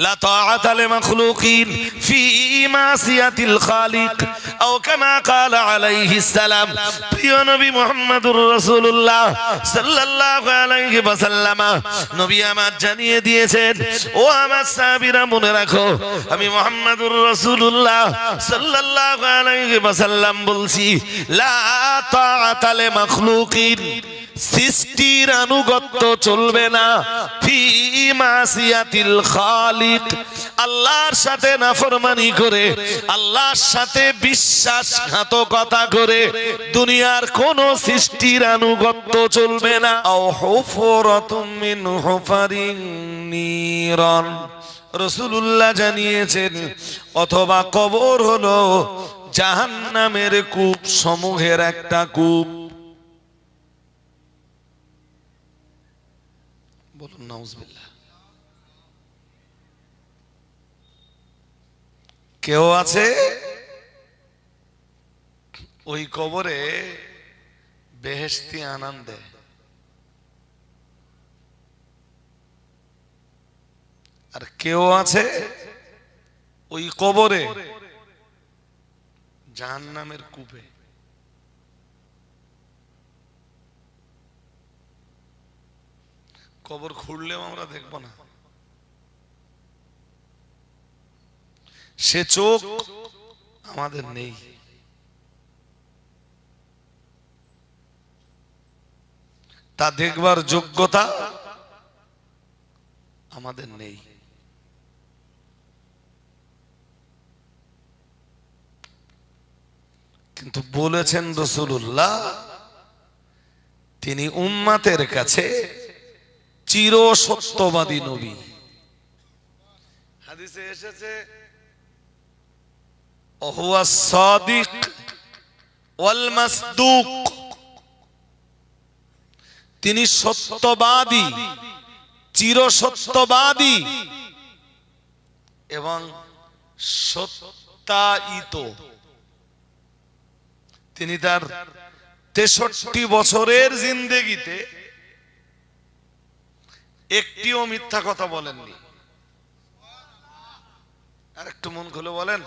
লা তাআতা লিমাখলুকিন ফি মাসিয়াতিল খালিক আও কামা ক্বালা আলাইহিস সালাম। প্রিয় নবী মুহাম্মদুর রাসূলুল্লাহ সাল্লাল্লাহু আলাইহি ওয়াসাল্লাম নবী আমার জানিয়ে দিয়েছেন, ও আমার সাহাবীরা মনে রাখো, আমি মুহাম্মদুর রাসূলুল্লাহ সাল্লাল্লাহু আলাইহি ওয়াসাল্লাম বলছি, লা তাআতা লিমাখলুকিন, সৃষ্টির আনুগত্য চলবে না, ফি মাসিয়াতিল খালিক, আল্লাহর সাথে নাফরমানি করে, আল্লাহর সাথে বিশ্বাসঘাতকতা করে দুনিয়ার কোন সৃষ্টির আনুগত্য চলবে না। আও হুফরাতুম মিন হুফারিন নিরান, রাসূলুল্লাহ জানিয়েছেন, অথবা কবর হলো জাহান্নামের কূপ সমূহের একটা কূপ। বলুন নাউজুবিল্লাহ। কেউ আছে ওই কবরে বেহেশতি আনন্দে, আর কেউ আছে ওই কবরে জাহান্নামের কূপে। কবর খুঁড়লেও আমরা দেখব না, সে চোখ আমাদের নেই। তা দেখবার যোগ্যতা আমাদের নেই। কিন্তু বলেছেন রাসূলুল্লাহ, তিনি উম্মতের কাছে চির সত্যবাদী নবী। হাদিসে এসেছে, হুয়াস সাদিক ওয়াল মাসদুক, তিনি সত্যবাদী, চির সত্যবাদী এবং সত্যায়িত। তিনি তার 63 বছরের জিন্দেগিতে একটিও মিথ্যা কথা বলেননি। আর একটু মন খুলে বলেন।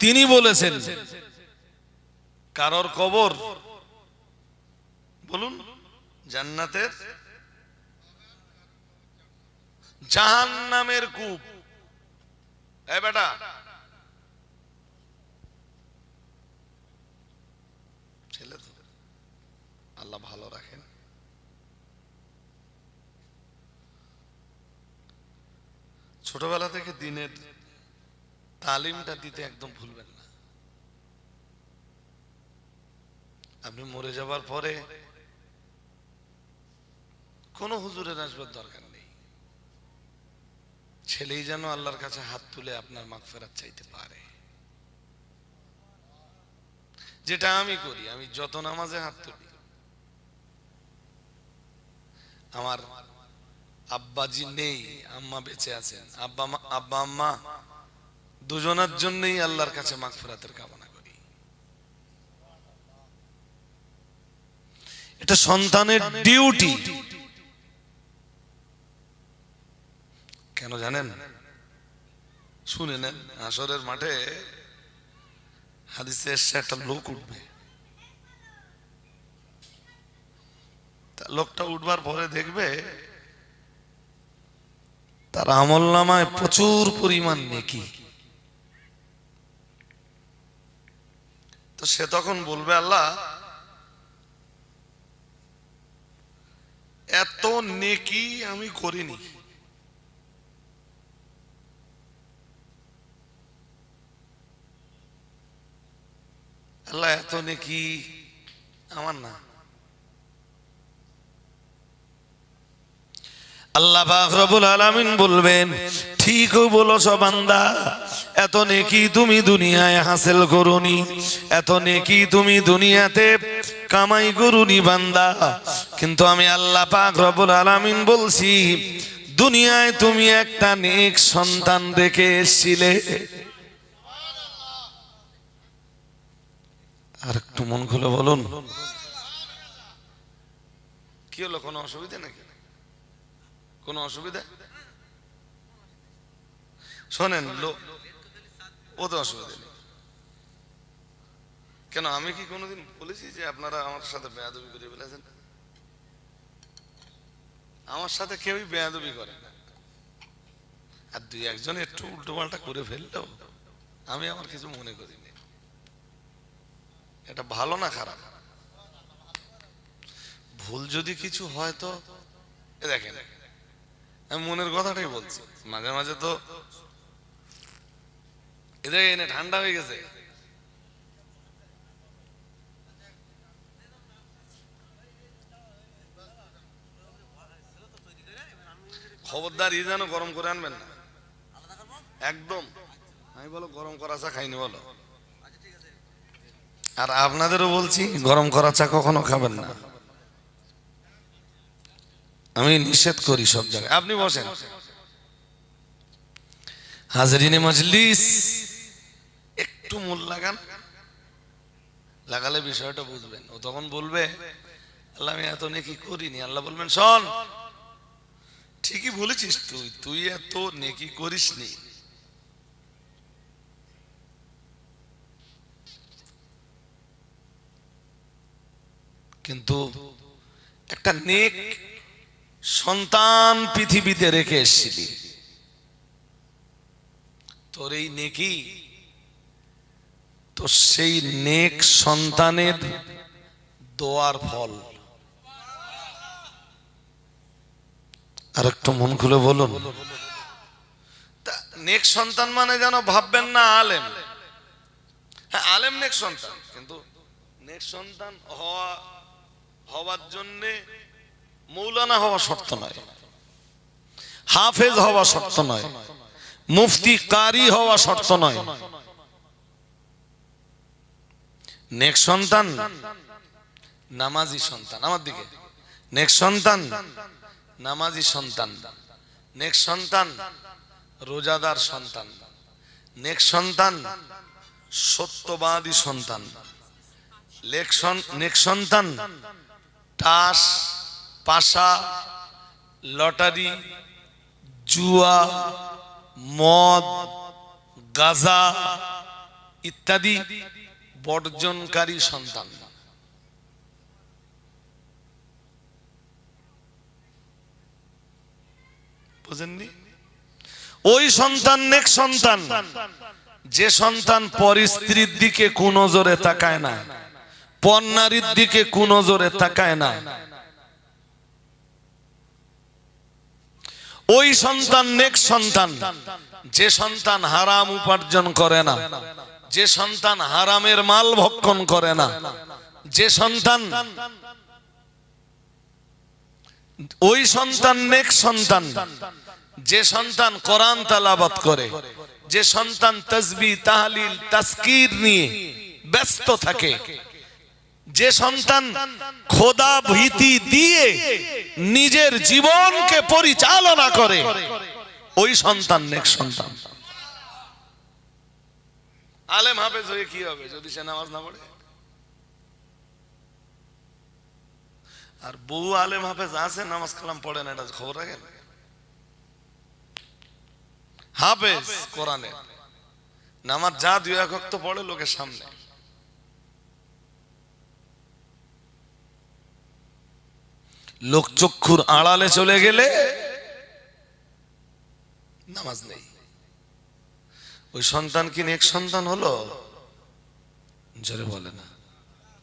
তিনি বলেছেন, কারোর কবর বলুন জান্নাতের, জাহান্নামের কূপ। এ বেটা, ছেলে তো আল্লাহ ভালো রাখেন। ছোটবেলা থেকে দিনের তালিমটা দিতে একদম ভুলবেন না। আপনি মরে যাবার পরে কোন হুজুরের আসবার দরকার নেই, ছেলেই যেন আল্লাহর কাছে হাত তুলে আপনার মাগফিরাত চাইতে পারে। যেটা আমি করি, আমি যত নামাজে হাত তুলি, আমার আব্বাজি নেই, আম্মা বেঁচে আছেন, আব্বা আম্মা দুজনের জন্যই আল্লাহর কাছে মাগফিরাতের কামনা করি। এটা সন্তানের ডিউটি। কেন জানেন? শুনে নেন, হাসরের মাঠে হাদিসে এসে একটা লোক উঠবে, লোকটা উঠবার পরে দেখবে তার আমলনামায় প্রচুর পরিমাণ নেকি। তো সে তখন বলবে, আল্লাহ এত নেকি আমি করিনি, আল্লাহ এত নেকি আমার না। আল্লাহ পাক রব্বুল আলামিন বলবেন, ঠিক বলেছো বান্দা, এত নেকি তুমি দুনিয়ায় হাসিল করুনি, এত নেকি তুমি দুনিয়াতে কামাই করুনি বান্দা, কিন্তু আমি আল্লাহ পাক রব্বুল আলামিন বলছি, দুনিয়ায় তুমি একটা নেক সন্তান রেখে এসেছিলে। আর একটু মন খুলে বলুন, কি হলো? কোনো অসুবিধা নাকি? কোনো অসুবিধা? শোনেন, ও তো অসুবিধা নেই। কেন, আমি কি কোনোদিন বলেছি যে আপনারা আমার সাথে বেয়াদবি করে ফেলেছেন? আমার সাথে কেউই বেয়াদবি করে না। আর দুই একজন একটু উল্টো পাল্টা করে ফেললেও আমি আমার কিছু মনে করিনি। এটা ভালো না খারাপ? ভুল যদি কিছু হয় তো দেখেন, আমি মনের কথাটাই বলছি। মাঝে মাঝে তো এদের এনে ঠান্ডা হয়ে গেছে। খবরদার ই যেন গরম করে আনবেন না একদম। আমি বলো গরম করা চা খাইনি বলো। আর আপনাদেরও বলছি গরম করা চা কখনো খাবেন না, আমি নিষেধ করি সব জায়গায়। আপনি বসেন। হাজরিনে মজলিস, একটু মূল লাগান, লাগালে বিষয়টা বুঝবেন। ও তখন বলবে আল্লাহ আমি এত নেকি করিনি। আল্লাহ বলবেন শোন, ঠিকই বলেছিস, তুই এত নেকি করিসনি। কিন্তু একটা নেক সন্তান পৃথিবীতে রেখে এসেছিলি, তোর এই নেকি তো সেই নেক সন্তানের দোয়ার ফল। আর একটু মন খুলে বলুন, নেক সন্তান মানে যেন ভাববেন না আলেম। হ্যাঁ, আলেম নেক সন্তান, কিন্তু নেক সন্তান হওয়ার জন্য মৌলানা হওয়া শর্ত নয়, হাফেজ হওয়া শর্ত নয়, মুফতি কারি হওয়া শর্ত নয়। নেক সন্তান নামাজি সন্তান, আমার দিকে, নেক সন্তান নামাজি সন্তান, নেক সন্তান রোজাদার সন্তান, নেক সন্তান সত্যবাদী সন্তান, নেক সন্তান টাস পাশা লটারি জুয়া মদ গাঁজা ইত্যাদি বর্জনকারী সন্তান। বুঝেননি? ওই সন্তান নেক সন্তান যে সন্তান পরস্ত্রীর দিকে কুনজরে তাকায় না, পরনারীর দিকে কুনজরে তাকায় না। ওই সন্তান নেক সন্তান যে সন্তান হারাম উপার্জন করে না, যে সন্তান হারামের মাল ভক্ষণ করে না, যে সন্তান, ওই সন্তান নেক সন্তান যে সন্তান কোরআন তেলাওয়াত করে, যে সন্তান তাসবিহ তাহলিল তাজকির নিয়ে ব্যস্ত থাকে, যে সন্তান খোদা ভীতি দিয়ে নিজের জীবনকে পরিচালনা করে, ওই সন্তান নেক সন্তান। আলেম হাফেজ হয়ে কি হবে যদি সে নামাজ না পড়ে? আর বহু আলেম হাফেজ আছে নামাজ কালাম পড়ে না, এটা খবর রাখেন? হাফেজ কোরআনে, নামাজ যা দুই এক ওয়াক্ত পড়ে লোকের সামনে, লোক চক্ষুর আড়ালে চলে গেলে নামাজ নেই। ওই সন্তান কি নেক সন্তান হলো? জোরে বলে না।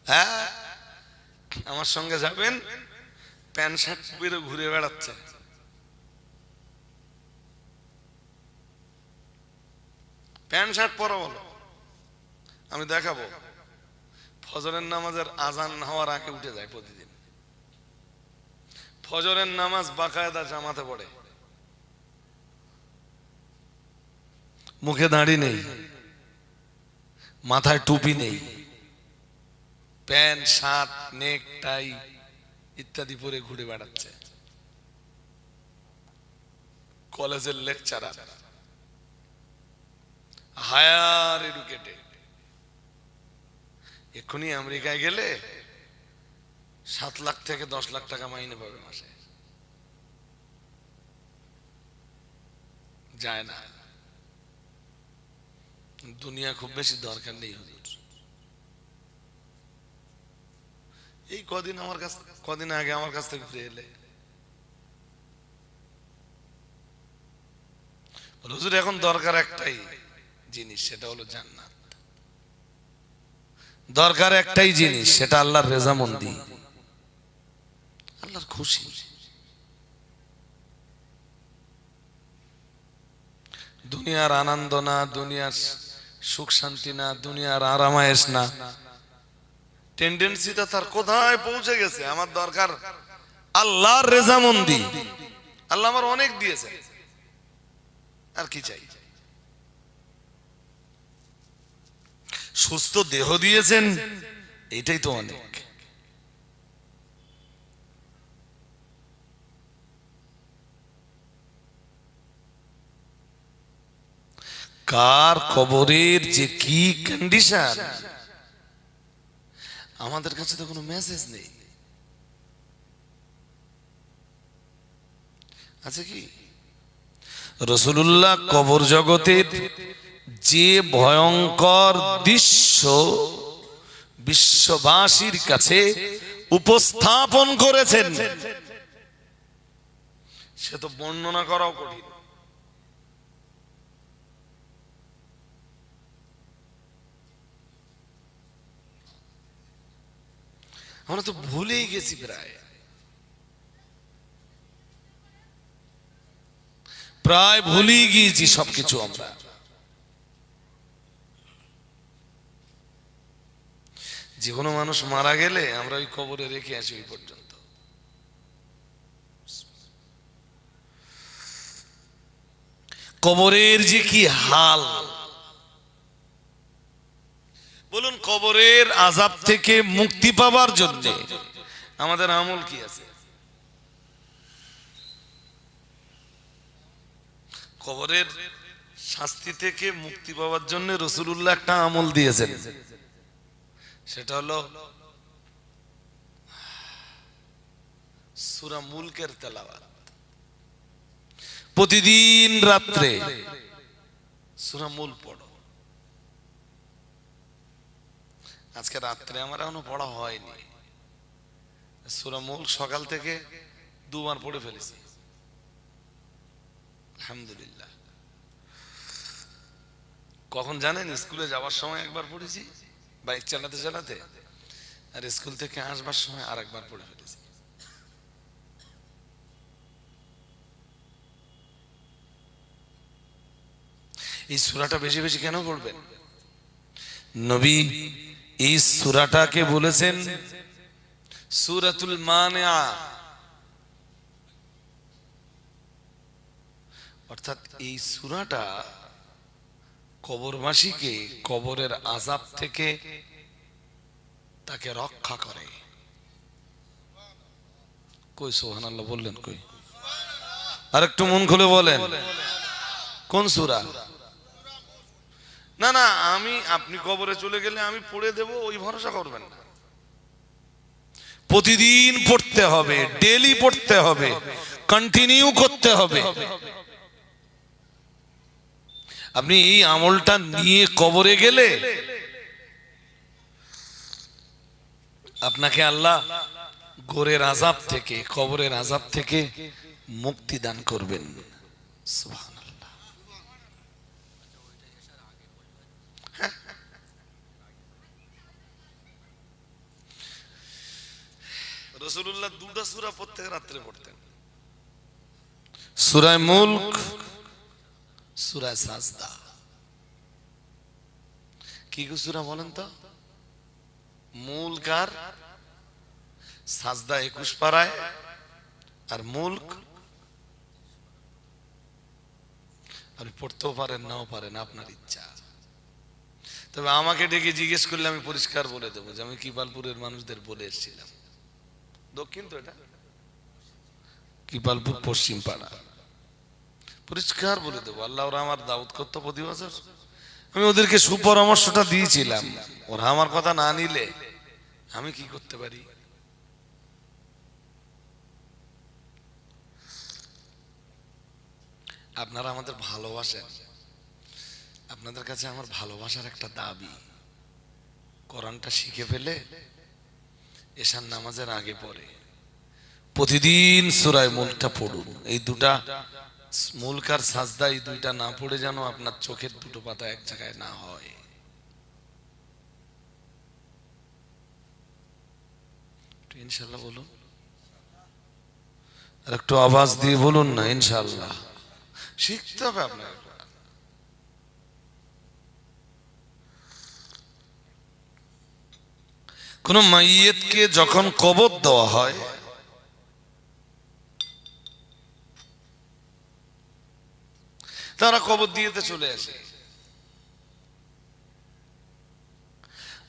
হ্যাঁ, আমার সঙ্গে যাবেন, প্যান্ট শার্ট পরে ঘুরে বেড়াচ্ছে, প্যান্ট শার্ট পরা বলো, আমি দেখাবো। ফজরের নামাজের আজান হওয়ার আগে উঠে যায় প্রতিদিন, ফজরের নামাজ বাকায়দা জামাতে পড়ে, মুখে দাড়ি নেই, মাথায় টুপি নেই, প্যান্ট শার্ট নেক টাই ইত্যাদি পরে ঘুরে বেড়াচ্ছে। কলেজের লেকচারার, হায়ার এডুকেটেড, এক্ষুনি আমেরিকায় গেলে 7 লাখ থেকে 10 লাখ টাকা মাইনে পাবে মাসে। যায় না, দুনিয়া খুব বেশি দরকার নেই হুজুর। এই কদিন আগে আমার কাছ থেকে ফিরে এলে, হুজুর এখন দরকার একটাই জিনিস, সেটা হলো জান্নাত। দরকার একটাই জিনিস, সেটা আল্লাহর রেজামন্দি, আল্লাহর খুশি। দুনিয়ার আনন্দ না, দুনিয়ার সুখ শান্তি না, দুনিয়ার আরামায়েশ না, টেন্ডেন্সিটা তার কোথায় পৌঁছে গেছে? আমার দরকার আল্লাহর রেজামন্দি। আল্লাহ আমার অনেক দিয়েছে, আর কি চাই? সুস্থ দেহ দিয়েছেন, এটাই তো অনেক। কার কবরের যে কি কন্ডিশন, আমাদের কাছে তো কোনো মেসেজ নেই। আছে কি? রাসূলুল্লাহ কবর জগতের যে ভয়ঙ্কর দৃশ্য বিশ্ববাসীর কাছে উপস্থাপন করেছেন, সে তো বর্ণনা করাও কঠিন। আমরা তো ভুলেই গেছি, প্রায় ভুলেই গিয়েছি সবকিছু। আমরা যে কোনো মানুষ মারা গেলে আমরা ওই কবরে রেখে আসি ওই পর্যন্ত। কবরের যে কি হাল, বলুন, কবরের আযাব থেকে মুক্তি পাবার জন্য আমাদের আমল কি আছে? কবরের শাস্তি থেকে মুক্তি পাওয়ার জন্য রাসূলুল্লাহ একটা আমল দিয়েছেন, সেটা হলো সূরা মুলকের তেলাওয়াত। প্রতিদিন রাত্রে সূরা মুলক পড়ো। আজকে রাত্রে আমার এখনো পড়া হয়নি। সূরা মুলক সকাল থেকে দুবার পড়ে ফেলেছি, আলহামদুলিল্লাহ। কখন জানেন? স্কুলে যাওয়ার সময় একবার পড়েছি, বাইক চালাতে চালাতে, আর স্কুল থেকে আসবার সময় আর একবার পড়ে ফেলেছি। এই সূরাটা বেশি বেশি কেন পড়বেন? নবী এই সূরাটাকে বলেছেন সূরাতুল মানিয়া, অর্থাৎ এই সূরাটা কবরবাসীকে কবরের আযাব থেকে তাকে রক্ষা করে। কই সুবহানাল্লাহ বললেন? কই? আর একটু মন খুলে বলেন, কোন সূরা? না না, আপনি কবরে চলে গেলে আমি পড়ে দেব ওই ভরসা করবেন না। প্রতিদিন পড়তে হবে, ডেইলি পড়তে হবে, কন্টিনিউ করতে হবে। আপনি এই আমলটা নিয়ে কবরে গেলে আপনাকে আল্লাহ গোরের আযাব থেকে, কবরের আযাব থেকে মুক্তি দান করবেন। সুবহানাল্লাহ। রাসূলুল্লাহ দুটো সূরা প্রত্যেক রাত্রে পড়তেন, সূরা মুলক, সূরা সাজদা। কি সূরা বলেন তো? মুলক আর সাজদা 21 পারায়, আর মুলক আপনি পড়তেও পারেন, নাও পারেন, আপনার ইচ্ছা। তবে আমাকে ডেকে জিজ্ঞেস করলে আমি পরিষ্কার বলে দেবো যে আমি কিপালপুরের মানুষদের বলে এসেছিলাম। দক্ষিণ তো এটা, কিপালপুর পশ্চিম পাড়া, পরিষ্কার বলে দেবো। আল্লাহ ওরা আমার দাওয়াত করতো প্রতি বছর, আমি ওদেরকে সুপরামর্শটা দিয়েছিলাম। ওরা আমার কথা না নিলে আমি কি করতে পারি? আপনারা আমাদের ভালোবাসেন, আপনাদের কাছে আমার ভালোবাসার একটা দাবি, কোরআনটা শিখে ফেলে এশার নামাজের আগে পরে প্রতিদিন সূরা মুলকটা পড়ুন। এই দুটা মুলক আর সাজদা, এই দুইটা না পড়ে যেন আপনার চোখের দুটো পাতা এক জায়গায় না হয়। ইনশাআল্লাহ বলুন, আর একটু আওয়াজ দিয়ে বলুন না ইনশাআল্লাহ। শিখতে হবে আপনার। কোন মাইয়েতকে যখন কবর দেওয়া হয়, তারা কবর দিয়েতে চলে আসে।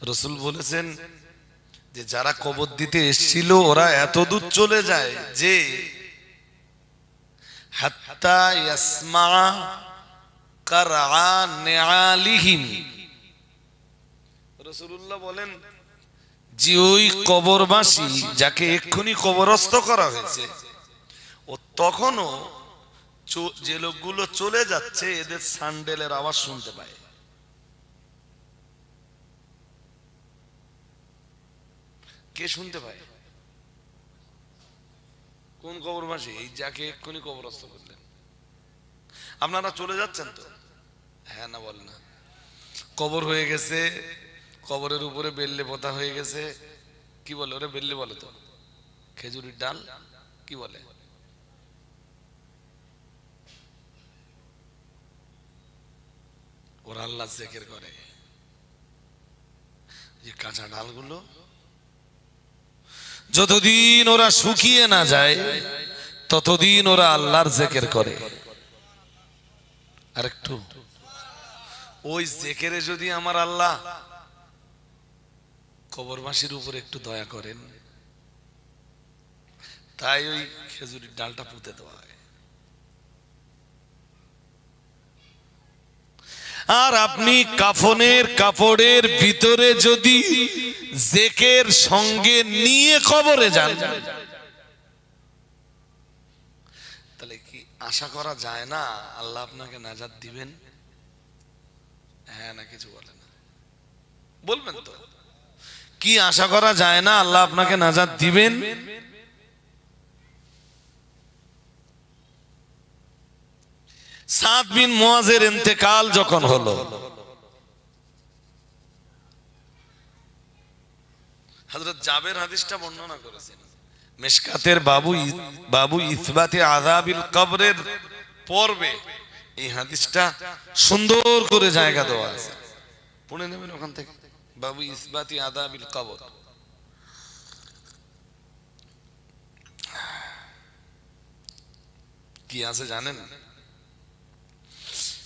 রাসূল বলেছেন যে যারা কবর দিতে এসেছিল ওরা এত দূর চলে যায় যে হাত্তা ইয়াসমা কারআ নিআলিহিম। রাসূলুল্লাহ বলেন যে ওই কবরবাসী যাকে এক্ষুনি কবরস্থ করা হয়েছে, ও তখনও যে লোকগুলো চলে যাচ্ছে এদের স্যান্ডেলের আওয়াজ শুনতে পায়। কে শুনতে পায়? কোন কবরবাসী? এই যাকে এক্ষুনি কবরস্থ করলেন। আপনারা চলে যাচ্ছেন তো? হ্যাঁ না বল না। কবর হয়ে গেছে, কবরের উপরে বেল্লে পোতা হয়ে গেছে। কি বলে ওরে? বেল্লে বলে তো, খেজুরির ডাল কি বলে? ওরা আল্লাহ জিকির করে। যে কাঁচা ডালগুলো যতদিন ওরা শুকিয়ে না যায় ততদিন ওরা আল্লাহর জিকির করে। আর একটু ওই জিকিরে যদি আমার আল্লাহ কবরবাসীর উপর একটু দয়া করেন, তাই ওই খেজুরির ডালটা পুঁতে দেওয়া হয়। আর আপনি কাফনের কাপড়ের ভিতরে যদি জিকির সঙ্গে নিয়ে কবরে যান, তাহলে কি আশা করা যায় না আল্লাহ আপনাকে নাজাত দিবেন? হ্যাঁ না কিছু বলে না, বলবেন তো? কি আশা করা যায় না আল্লাহ আপনাকে নাজাত দিবেন? সাদ বিন মুআজের ইন্তেকাল যখন হলো, হযরত জাবের হাদিসটা বর্ণনা করেছেন মিশকাতের বাবু ইসবাতে আযাবিল কবরের পর্বে। এই হাদিসটা সুন্দর করে জায়গা দেওয়া আছে, পড়ে নেবেন ওখান থেকে। বাবু ইসবাতি আযাবিল কবর। কি আছে জানেন?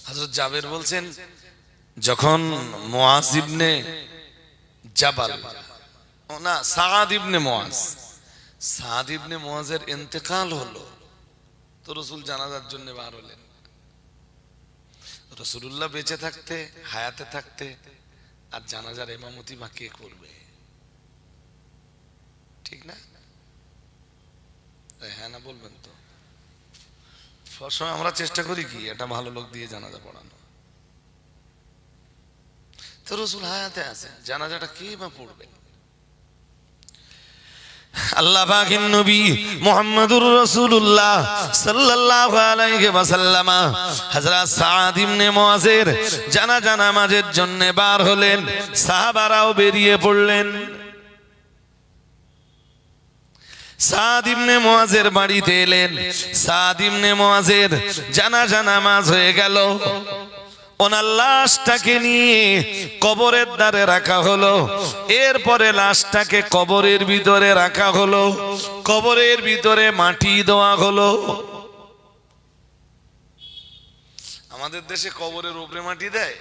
হযরত জাবের বলছেন যখন মুআজ ইবনে জাবাল, না সাদ ইবনে মুআজের ইন্তেকাল হলো, তো রাসূল জানাজার জন্য বার হলেন। রাসূলুল্লাহ বেঁচে থাকতে, হায়াতে থাকতে আর জানাজার ইমামতি বা কে করবে? ঠিক না? হ্যাঁ না বলবেন তো? সবসময় আমরা চেষ্টা করি কি একটা ভালো লোক দিয়ে জানাজা পড়ানো। তো রাসূল হায়াতে আছেন, জানাজাটা কে বা পড়বে? আল্লাহ পাকের নবী মুহাম্মদুর রাসূলুল্লাহ সাল্লাল্লাহু আলাইহি ওয়াসাল্লাম হযরত সাদ ইবনে মুআজের জানাজা নামাজের জন্য বার হলেন। সাহাবারাও বেরিয়ে পড়লেন। সাদ ইবনে মুআজের বাড়িতে এলেন। সাদ ইবনে মুআজের জানাজা নামাজ হয়ে গেল। ওনার লাশটাকে নিয়ে কবরের ধারে রাখা হলো। এরপরে লাশটাকে কবরের ভিতরে রাখা হলো, কবরের ভিতরে মাটি দেওয়া হলো। আমাদের দেশে কবরের উপরে মাটি দেয়,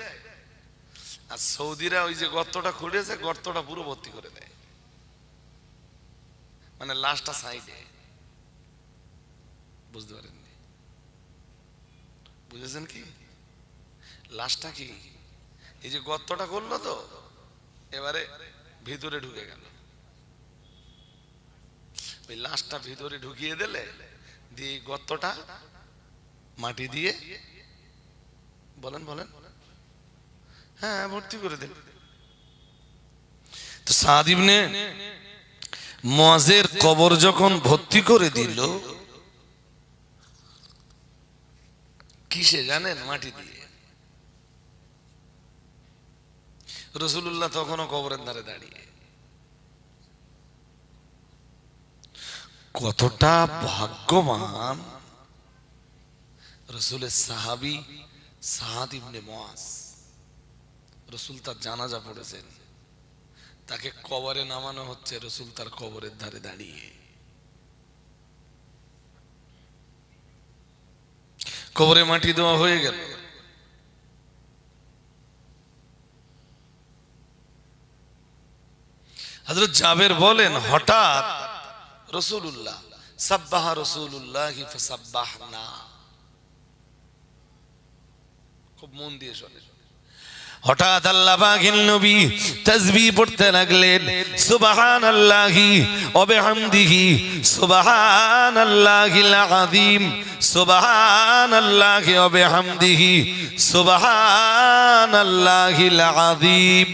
আর সৌদিরা ওই যে গর্তটা খুঁড়েছে গর্তটা পুরো ভর্তি করে দেয়, মানে লাশটা সাইডে। বুঝতে পারেননি? বুঝেছেন কি? লাশটা কি এই যে গর্তটা করলো তো এবারে ভিতরে ঢুকে গেল। ওই লাশটা ভিতরে ঢুকিয়ে দিলে দিয়ে গর্তটা মাটি দিয়ে, বলেন হ্যাঁ ভর্তি করে দেন। তো সাদ ইবনে মুআজের কবর যখন ভর্তি করে দিল, কিসে জানেন? মাটি দিয়ে। রাসূলুল্লাহ তখনও কবরের ধারে দাঁড়িয়ে। কতটা ভাগ্যবান রাসূলের সাহাবী সাদ ইবনে মুআজ। রাসূল তার জানাজা পড়েছেন, তাকে কবরে নামানো হচ্ছে, রাসূল তার কবরের ধারে দাঁড়িয়ে। কবরে মাটি দেওয়া হয়ে গেল। হযরত জাবের বলেন, হঠাৎ রাসূলুল্লাহ সাব্বাহা রাসূলুল্লাহি ফাসাব্বাহনা, খুব মন দিয়ে শোনেন। হঠাৎ আল্লাহ পাকের নবী তাসবিহ পড়তে লাগলেন, সুবহানাল্লাহি ওয়া বিহামদিহি সুবহানাল্লাহিল আযীম সুবহানাল্লাহি ওয়া বিহামদিহি সুবহানাল্লাহিল আযীম।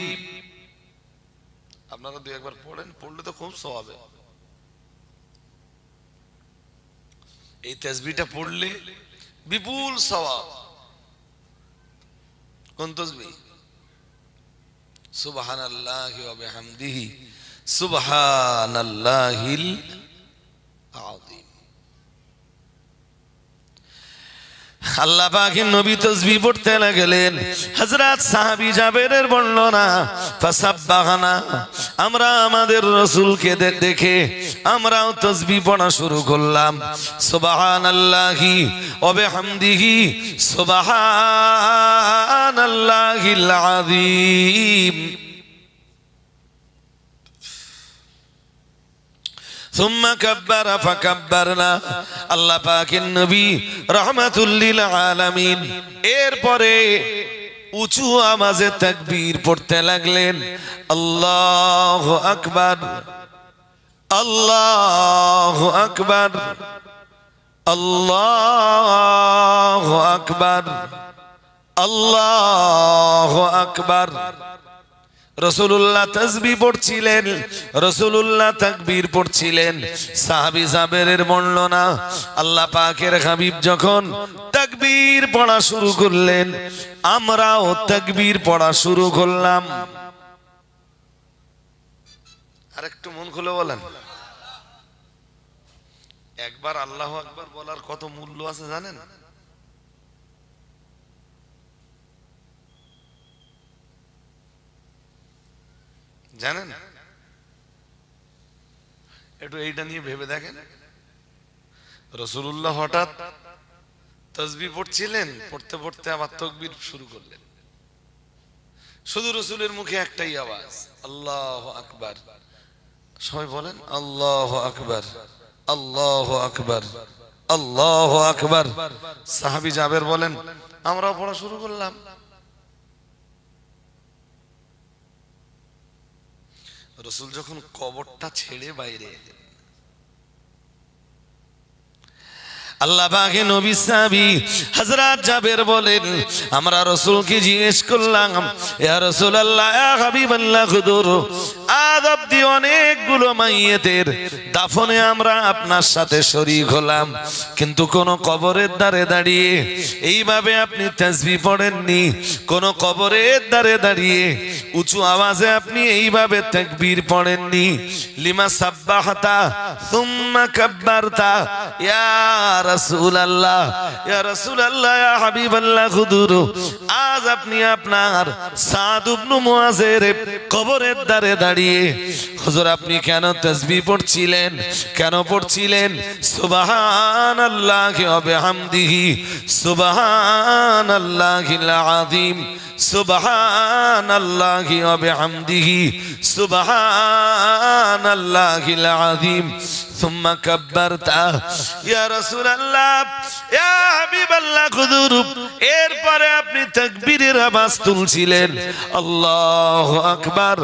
আপনারা দুই একবার পড়েন, পড়লে তো খুব সওয়াব। এই তাসবিহটা পড়লে বিপুল সওয়াব। কোন তাসবিহ? সুবহানাল্লাহি ওয়া বিহামদিহি সুবহানাল্লাহিল আযীম। আল্লাহ পাকের নবী তাসবিহ পড়তে লাগলেন। হযরত সাহাবী জাবেরের বর্ণনা, ফাসাব্বাহনা, আমরা আমাদের রাসূলকে দেখে আমরাও তাসবিহ পড়া শুরু করলাম। সুবহানাল্লাহি ওয়া বিহামদিহি সুবহানাল্লাহিল আযীম। ثم كبر فكبرنا। আল্লাহ পাকের নবী রাহমাতুল লিল আলামিন এরপরে উঁচু আওয়াজে তাকবীর পড়তে লাগলেন। আল্লাহু আকবার, আল্লাহু আকবার, আল্লাহু আকবার, আল্লাহু আকবার। রাসূলুল্লাহ তাসবিহ পড়ছিলেন, রাসূলুল্লাহ তাকবীর পড়ছিলেন। সাহাবী জাবেরের বর্ণনা, আল্লাহ পাকের হাবিব যখন তাকবীর পড়া শুরু করলেন, আমরাও তাকবীর পড়া শুরু করলাম। আরেকটু মন খুলে বলেন, একবার আল্লাহু আকবার বলার কত মূল্য আছে জানেন? জানেন? একটু এইটা নিয়ে ভেবে দেখেন। রাসূলুল্লাহ হঠাৎ তাসবিহ পড়ছিলেন, পড়তে পড়তে আবার তাকবীর শুরু করলেন। শুধু রাসূলের মুখে একটাই আওয়াজ, আল্লাহু আকবার। সবাই বলেন আল্লাহু আকবার, আল্লাহু আকবার, আল্লাহু আকবার। সাহাবী জাবের বলেন, আমরাও পড়া শুরু করলাম। রাসূল যখন কবরটা ছেড়ে বাইরে এলেন, আল্লাহ পাকের নবী সাহাবী হযরত জাবের বলেন, আমরা রাসূলকে জিজ্ঞেস করলাম, ইয়া রাসূলুল্লাহ, ইয়া হাবিবাল্লাহ, হুজুর, আজ অবধি অনেকগুলো মাইয়েতের দাফনে আমরা আপনার সাথে শরীক হলাম, কিন্তু কোন কবরের ধারে দাঁড়িয়ে এইভাবে আপনি তাসবিহ পড়েননি। কোন কবরের ধারে দাঁড়িয়ে উঁচু আওয়াজে আপনি এইভাবে তাকবীর পড়েননি। লিমা সাব্বাহতা সুম্মা কাব্বারতা ইয়া রাসূলুল্লাহ, ইয়া রাসূলুল্লাহ, ইয়া হাবিবাল্লাহ, হুজুর, আজ আপনি আপনার সাদ ইবনে মুআজের কবরের ধারে দাঁড়িয়ে হুজুর আপনি কেন তাসবিহ পড়ছিলেন? কেন পড়ছিলেন? সুবহানাল্লাহি ওয়া বিহামদিহি সুবহানাল্লাহিল আযীম সুবহানাল্লাহি ওয়া বিহামদিহি সুবহানাল্লাহিল আযীম। ثم كبرت يا رسول الله يا حبيب الله, হুজুর এরপরে আপনি আপনি তাকবীরের আওয়াজ তুলছিলেন, আল্লাহু আকবার,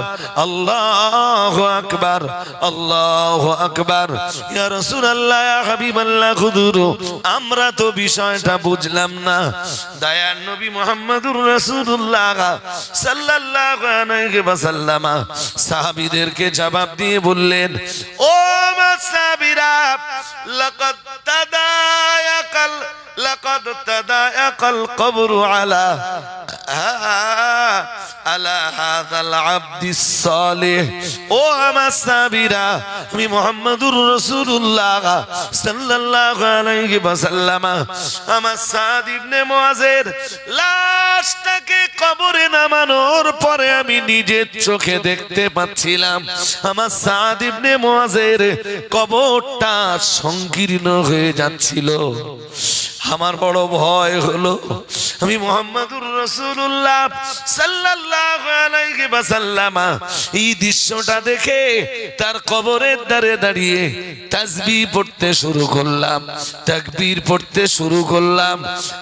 আল্লাহু আকবার, আল্লাহু আকবার। ইয়া রাসূলুল্লাহ, ইয়া হাবিবাল্লাহ, হুজুর আমরা তো বিষয়টা বুঝলাম না। দয়ার নবী মুহাম্মদুর রাসূলুল্লাহ সাল্লাল্লাহু আলাইহি ওয়াসাল্লাম সাহাবীদেরকে জবাব দিয়ে বললেন, ও সাহাবীরা, লাকাদ তাদায়াকাল কবরু আলা হাযাল আবদিস সালিহ। ও আমার সাহাবীরা, আমি মুহাম্মদুর রাসূলুল্লাহ সাল্লাল্লাহু আলাইহি ওয়াসাল্লাম আমার সাদ ইবনে মুআযের লাশটাকে কবরে নামানোর পরে আমি নিজের চোখে দেখতে পাচ্ছিলাম আমার সাদ ইবনে মুআযের কবরটা সংকীর্ণ হয়ে যাচ্ছিল। আমার বড় ভয় হলো। আমি মুহাম্মদুর রাসূলুল্লাহ সাল্লাল্লাহু আলাইহি ওয়াসাল্লাম এই দৃশ্যটা দেখে তার কবরের ধারে দাঁড়িয়ে তাসবিহ পড়তে শুরু করলাম, তাকবীর পড়তে শুরু করলাম।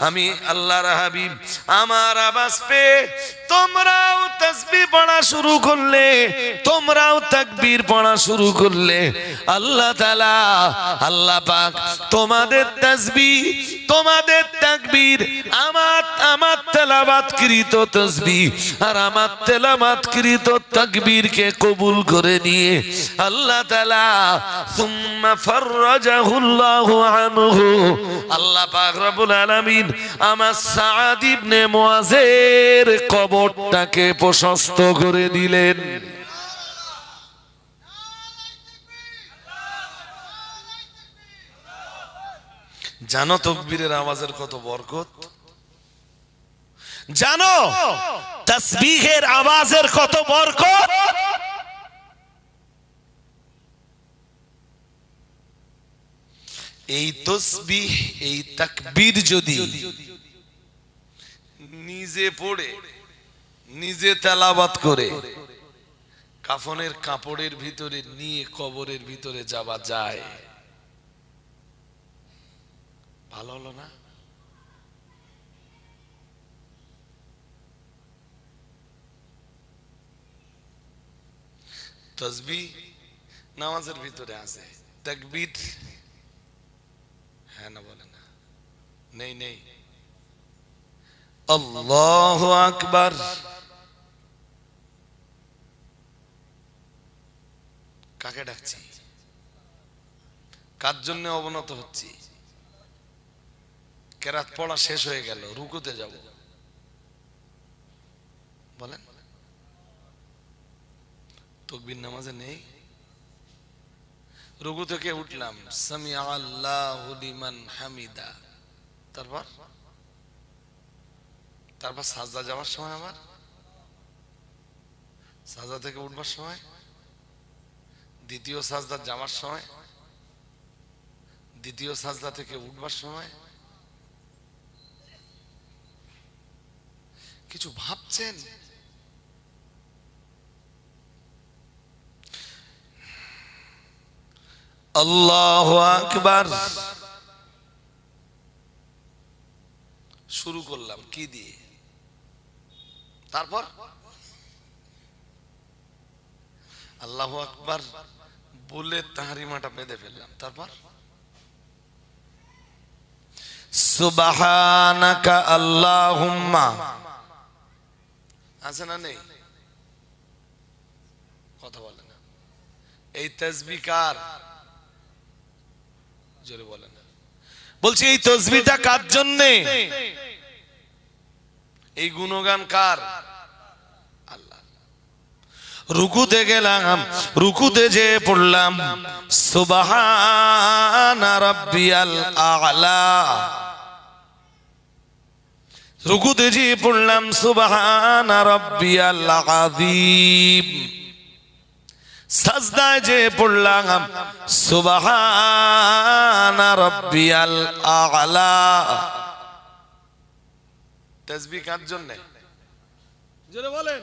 আমি আল্লাহর হাবিব আমার আওয়াজ পেয়ে তোমরাও তাসবিহ পড়া শুরু করলে, তোমরাও তাকবীর পড়া শুরু করলে। আল্লাহ তাআলা, আল্লাহ পাক তোমাদের তাসবিহ, তোমাদের তাকবীর, আমার তেলাওয়াতকৃত তাসবিহ আর আমার তেলাওয়াতকৃত তাকবীরকে কবুল করে নিয়ে আল্লাহ তাআলা সুম্মা ফাররাজাহুল্লাহু আনহু, আল্লাহ পাক রব্বুল আলামিন আমার সাদ ইবনে মুআযের কবরটাকে প্রশস্ত করে দিলেন। জানো তাকবীরের আওয়াজের কত বরকত? জানো তাসবিহের আওয়াজের কত বরকত? এই তাসবিহ, এই তাকবীর যদি নিজে পড়ে, নিজে তেলাওয়াত করে কাফনের কাপড়ের ভিতরে নিয়ে কবরের ভিতরে যাওয়া যায়, ভালো হলো না? তাসবিহ নামাজের ভিতরে আছে, তাকবীর হ্যাঁ না বলে না? নেই নেই। আল্লাহু আকবার, কাকে ডাকছি? কার জন্য অবনত হচ্ছি? কেরাত পড়া শেষ হয়ে গেল, রুকুতে যাব, বলেন। তাকবীর নামাজে নেই। রুকু থেকে উঠলাম, সামিআ আল্লাহু লিমান হামিদা, তারপর সাজদা যাওয়ার সময়, আবার সাজদা থেকে উঠবার সময়, দ্বিতীয় সাজদা যাওয়ার সময়, দ্বিতীয় সাজদা থেকে উঠবার সময়। কিছু ভাবছেন? আল্লাহু আকবার। শুরু করলাম কি দিয়ে? তারপর আল্লাহু আকবার বলে তাহরিমাটা বেঁধে ফেললাম। তারপর সুবহানাকা আল্লাহুম্মা, আছে না নেই? কথা বলে না। এই তাসবিহ কার? জোরে বলেন। বলছি এই তাসবিহটা কার জন্য? এই গুণগান কার? আল্লাহ। রুকুতে গেলাম, রুকুতে যে পড়লাম সুবহানা রাব্বিয়াল আ'লা, রুকুতে যে পড়লাম সুবহানা রাব্বিয়াল আযীম, সাজদায় যে পড়লাম সুবহানা রাব্বিয়াল আ'লা। তাসবিহ কার জন্য? জোরে বলেন।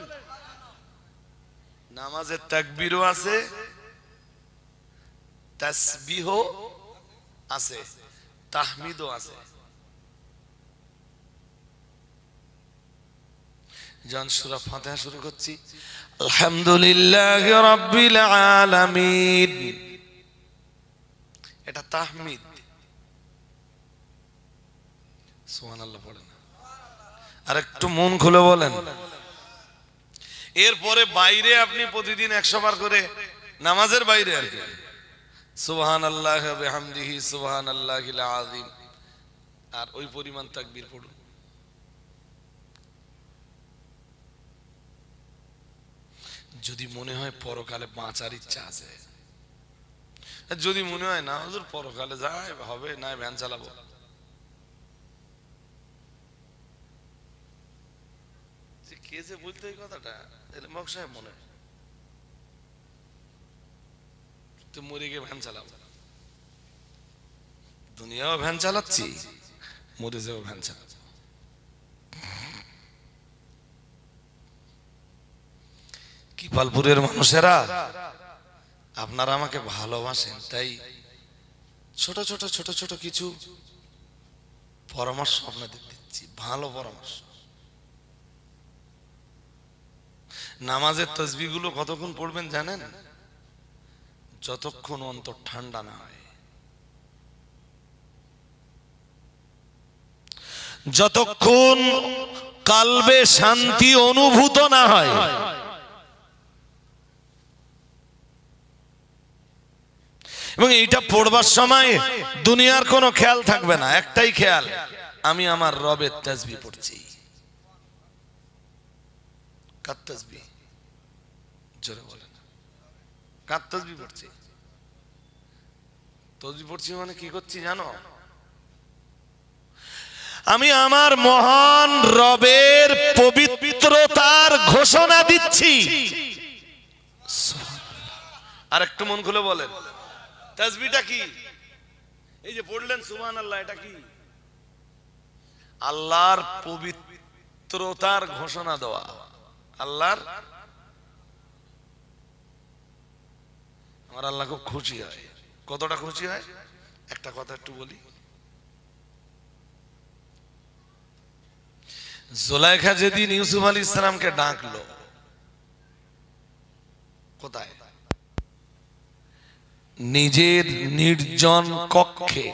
নামাজের তাকবীরও আছে, তাসবিহও আছে, তাহমিদও আছে। জন সূরা ফাতিহা শুরু করছি, আলহামদুলিল্লাহি রাব্বিল আলামিন, এটা তাহমিদ। সুবহানাল্লাহ পড়েন, আর একটু মন খুলে বলেন। এরপরে বাইরে আপনি প্রতিদিন 100 বার করে, নামাজের বাইরে আর কি, সুবহানাল্লাহ ওয়া বিহামদিহি সুবহানাল্লাহিল আযীম, আর ওই পরিমাণ তাকবীর পড়ুন। যদি মনে হয় পরকালে বাঁচার ইচ্ছা আছে, যদি মনে হয় না হুজুর পরকালে যায় হবে না ভ্যান চালাবো, কে যে বলতে এই কথাটা, মক সাহেব মনে হয় তো মরে গিয়ে ভ্যান চালাবো, দুনিয়াও ভ্যান চালাচ্ছি, মরে যাও ভ্যান চালাবো। কিপালপুরের মানুষেরা আপনারা আমাকে ভালোবাসেন, তাই ছোট ছোট ছোট ছোট কিছু পরামর্শ আপনাদের দিচ্ছি, ভালো পরামর্শ। নামাজের তাসবিহ গুলো কতক্ষণ পড়বেন জানেন? যতক্ষণ অন্তর ঠান্ডা না হয়, যতক্ষণ কালবে শান্তি অনুভূত না হয়। এবং এইটা পড়বার সময় দুনিয়ার কোনো খেয়াল থাকবে না, একটাই খেয়াল, আমি আমার রবের তাসবিহ পড়ছি। কার তাসবিহ? জোরে বলেন, কার তাসবিহ পড়ছি? তাসবিহ পড়ছি মানে কি করছি জানো? আমি আমার মহান রবের পবিত্রতার ঘোষণা দিচ্ছি। আর একটু মন খুলে বলেন, তাসবিহটা কি? এই যে পড়লেন সুবহানাল্লাহ, এটা কি? আল্লাহর পবিত্রতার ঘোষণা দেওয়া। আল্লাহর, আমার আল্লাহ খুব খুশি হয়। কতটা খুশি হয় একটা কথা একটু বলি। জুলাইখা যেদিন ইউসুফ আলাইহিস সালামকে ডাকলো, কোথায়? নিজের নির্জন কক্ষে,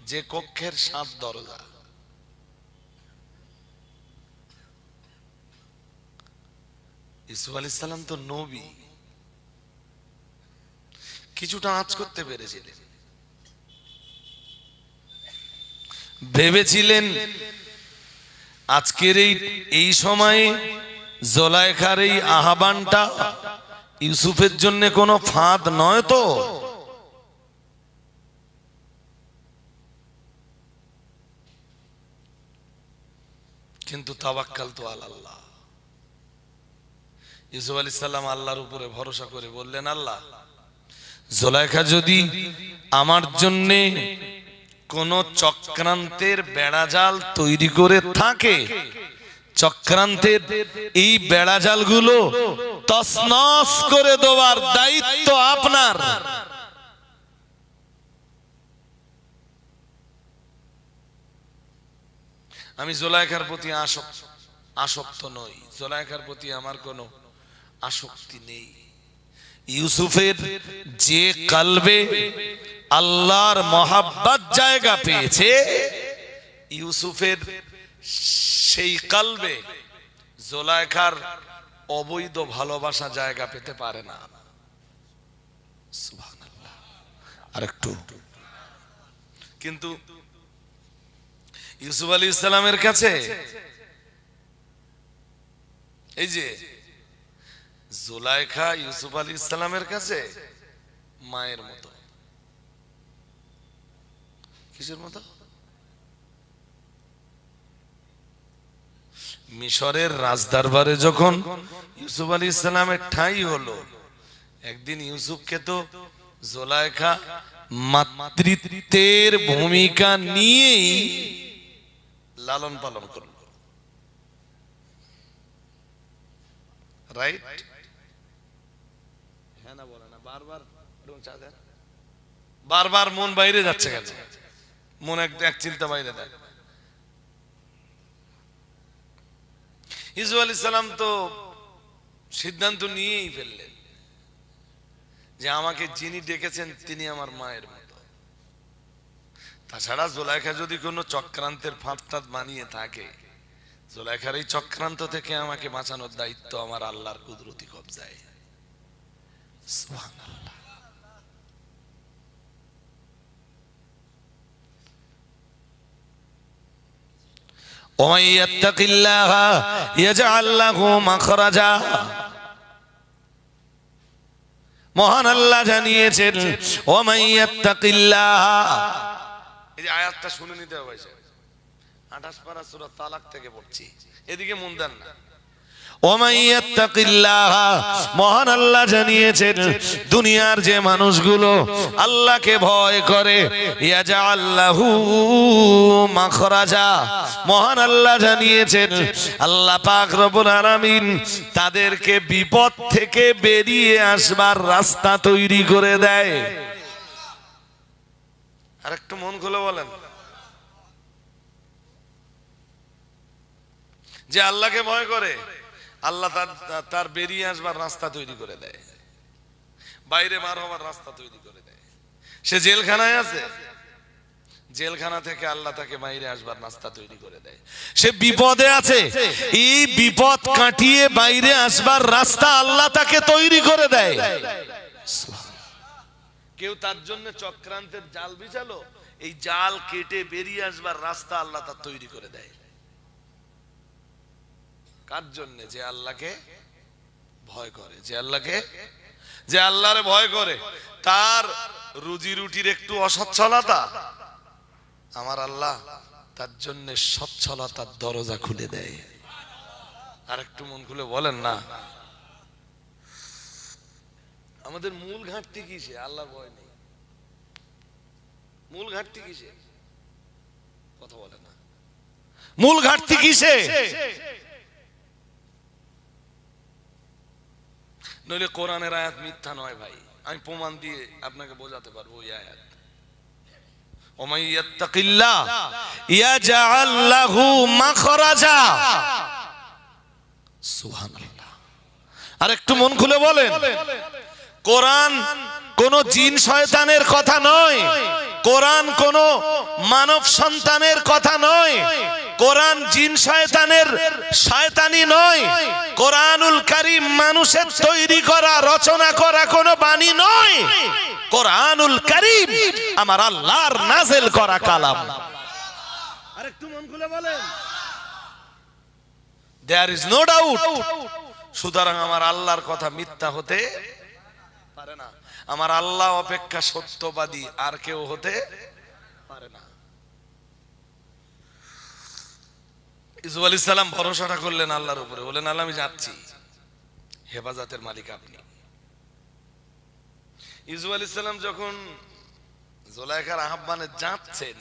যে কক্ষের 7 দরজা। ইউসুফ আলাইহিস সালাম তো নবী, কিছুটা আঁচ করতে পেরেছিলেন, ভেবেছিলেন আজকের এই সময়ে জুলাইখার এই আহ্বানটা ইউসুফের জন্য কোনো ফাঁদ নয় তো। কিন্তু তাওয়াক্কাল তো আল্লাহ। ইউসুফ আলাইহিস সালাম আল্লাহর উপরে ভরসা করে বললেন, আল্লাহ, জুলাইখা যদি আমার জন্য কোন চক্রান্তের বেড়াজাল তৈরি করে থাকে, চক্রান্তের এই বেড়াজালগুলো তছনছ করে দেওয়ার দায়িত্ব আপনার। আমি জুলাইখার প্রতি আসক্ত নই, জুলাইখার প্রতি আমার কোনো আসক্তি নেই। ইউসুফের যে কলবে আল্লাহর মহাব্বত জায়গা পেয়েছে, ইউসুফের সেই কলবে জুলাইখার অবৈধ ভালোবাসা জায়গা পেতে পারে না। সুবহানাল্লাহ। আরেকটু, কিন্তু ইউসুফ আলাইহিস সালামের কাছে এই যে জুলাইখা ইউসুফ আলাইহিস সালামের কাছে মায়ের মতো। কিসের মতো? মিশরের রাজদরবারে যখন ইউসুফ আলাইহিস সালামের ঠাঁই হলো, একদিন ইউসুফকে তো জুলাইখা মাতৃত্বের ভূমিকা নিয়েই লালন পালন করলো, রাইট? হ্যাঁ না বলে না, বারবার বারবার মন বাইরে যাচ্ছে কেন? মন এক চিন্তা বাইরে দেয়। ইউসুফ আলাইহিস সালাম তো সিদ্ধান্ত নিয়েই ফেললেন যে আমাকে যিনি ডেকেছেন তিনি আমার মায়ের মতো। তাছাড়া জুলাইখা যদি কোনো চক্রান্তের ফাঁদ বানিয়ে থাকে, জুলাইখার এই চক্রান্ত থেকে আমাকে বাঁচানোর দায়িত্ব আমার আল্লাহর কুদরতি কবজায়। সুবহানাল্লাহ। ওয়াই ইয়াত্তাকিল্লাহা ইয়াজআল লাহু মাখরাজা। মহান আল্লাহ জানিয়েছেন ওয়ামাই ইয়াত্তাকিল্লাহা। এই যে আয়াতটা শুনে নিতে হবে, 28 পারা সূরা তালাক থেকে পড়ছি, এদিকে মন দেন না। ওয়ামাই ইয়াত্তাকিল্লাহা, মহান আল্লাহ জানিয়েছেন দুনিয়ার যে মানুষগুলো আল্লাহকে ভয় করে, ইয়াজআল লাহু মাখরাজা, মহান আল্লাহ জানিয়েছেন আল্লাহ পাক রব্বুল আলামিন তাদেরকে বিপদ থেকে বেরিয়ে আসবার রাস্তা তৈরি করে দেয়। আর একটু মন খুলে বলেন, যে আল্লাহকে ভয় করে আল্লাহ তার বেরিয়ে আসবার রাস্তা তৈরি করে দেয়, বাইরে বার হবার রাস্তা তৈরি করে দেয়। সে জেলখানায় আছে, জেলখানা থেকে আল্লাহ তাকে বাইরে আসবার রাস্তা তৈরি করে দেয়। সে বিপদে আছে, এই বিপদ কাটিয়ে বাইরে আসবার রাস্তা আল্লাহ তাকে তৈরি করে দেয়। কেউ তার জন্য চক্রান্তের জাল বিছালো, এই জাল কেটে বেরিয়ে আসবার রাস্তা আল্লাহ তার তৈরি করে দেয়। কার জন্য? যে আল্লাহকে ভয় করে, যে আল্লাহরে ভয় করে। তার রুজি রুটির একটু অসচ্ছলতা, আমার আল্লাহ তার জন্য সচ্ছলতার দরজা খুলে দেয়। আর একটু মন খুলে বলেন না, আমাদের মূল ঘাটতি কিসে? আল্লাহর ভয় নেই। মূল ঘাটতি কিসে? কথা বলে না। মূল ঘাটতি কিসে? নইলে কোরআনের আয়াত মিথ্যা নয় ভাই, আমি প্রমাণ দিয়ে আপনাকে বোঝাতে পারবো। ওই আয়াত ওমাই ইয়াত্তাকিল্লাহ ইয়াজআল লাহু মাখরাজা। সুবহানাল্লাহ। আর একটু মন খুলে বলেন, কোরআন কোন জিন শয়তানের কথা নয়, কোরআন কোন মানব সন্তানের কথা নয়, কোরআন জিন শয়তানের শয়তানি নয়, কোরআনুল কারীম মানুষের তৈরি করা রচনা করা কোন বাণী নয়। কোরআনুল কারীম আমার আল্লাহর নাযিল করা কালাম। আরেকটু মন খুলে বলেন, there is no doubt। সুতরাং আমার আল্লাহর কথা মিথ্যা হতে পারে না। আমার আল্লাহ অপেক্ষা সত্যবাদী আর কেউ হতে পারে না। ইউসুফ আলাইহিস সালাম ভরসাটা করলেন আল্লাহর উপরে, বলেন আল্লাহ আমি যাচ্ছি, হেফাজতের মালিক আপনি। ইউসুফ আলাইহিস সালাম যখন জুলাইখার আহ্বানে যাচ্ছেন,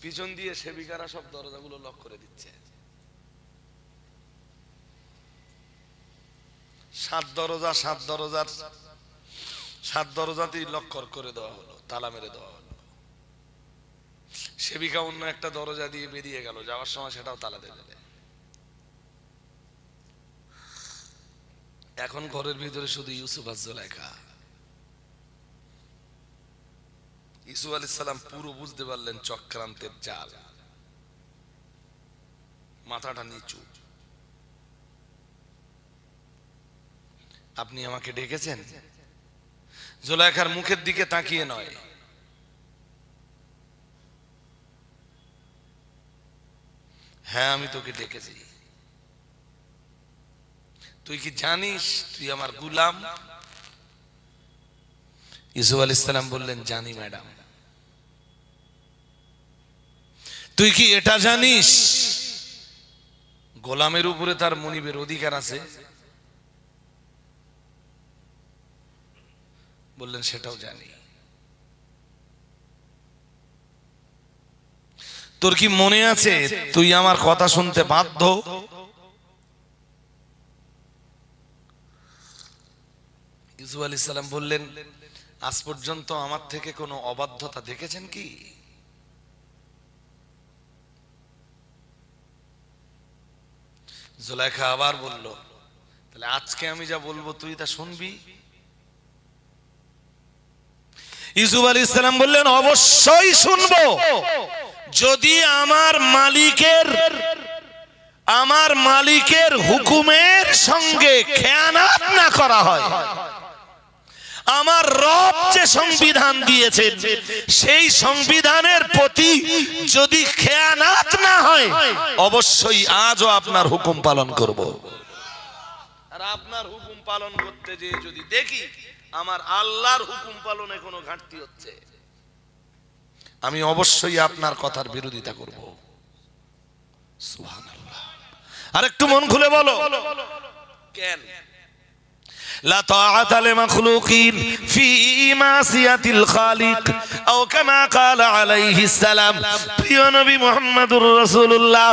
পিছন দিয়ে সেবিকারা সব দরজাগুলো লক করে দিচ্ছে। 7 দরজাতেই লক করে দেওয়া হলো, তালা মেরে দেওয়া হলো। সেবিকা অন্য একটা দরজা দিয়ে বেরিয়ে গেল, যাওয়ার সময় সেটাও তালা দিয়ে দেবে। এখন ঘরের ভিতরে শুধু ইউসুফ আর জুলাইখা। ইউসুফ আলাইহিস সালাম পুরো বুঝতে পারলেন চক্রান্তের জাল, মাথাটা নিচু। আপনি আমাকে ডেকেছেন? জুলাইখার মুখের দিকে তাকিয়ে নয়, হ্যাঁ আমি তোকে ডেকেছি। তুই কি জানিস তুই আমার গোলাম? ইউসুফ আলাইহিস সালাম বললেন, জানি ম্যাডাম। তুই কি এটা জানিস গোলামের উপরে তার মনিবের অধিকার আছে? বললেন, সেটাও জানি। তোর কি মনে আছে তুই আমার কথা শুনতে বাধ্য? ইউসুফ আলাইহিস সালাম বললেন, আজ পর্যন্ত আমার থেকে কোনো অবাধ্যতা দেখেছেন কি? জুলাইখা আবার বলল, তাহলে আজকে আমি যা বলবো তুই তা শুনবি? ইউসুফ আলাইহিস সালাম বললেন, অবশ্যই শুনবো, যদি আমার মালিকের হুকুমের সঙ্গে খেয়ানত না করা হয়। আমার রব যে সংবিধান দিয়েছেন সেই সংবিধানের প্রতি যদি খেয়ানত না হয়, অবশ্যই আজও আপনার হুকুম পালন করব। আর আপনার হুকুম পালন করতে যে যদি দেখি আমার আল্লাহর হুকুম পালনে কোনো ঘাটতি হচ্ছে, আমি অবশ্যই আপনার কথার বিরোধিতা করব। সুবহানাল্লাহ। আর একটু মন খুলে বলো, কেন? লা তাআতা লিমাখলুকিন ফি মাসিয়াতিল খালিক, আও কামা ক্বালা আলাইহিস সালাম। প্রিয় নবী মুহাম্মদুর রাসূলুল্লাহ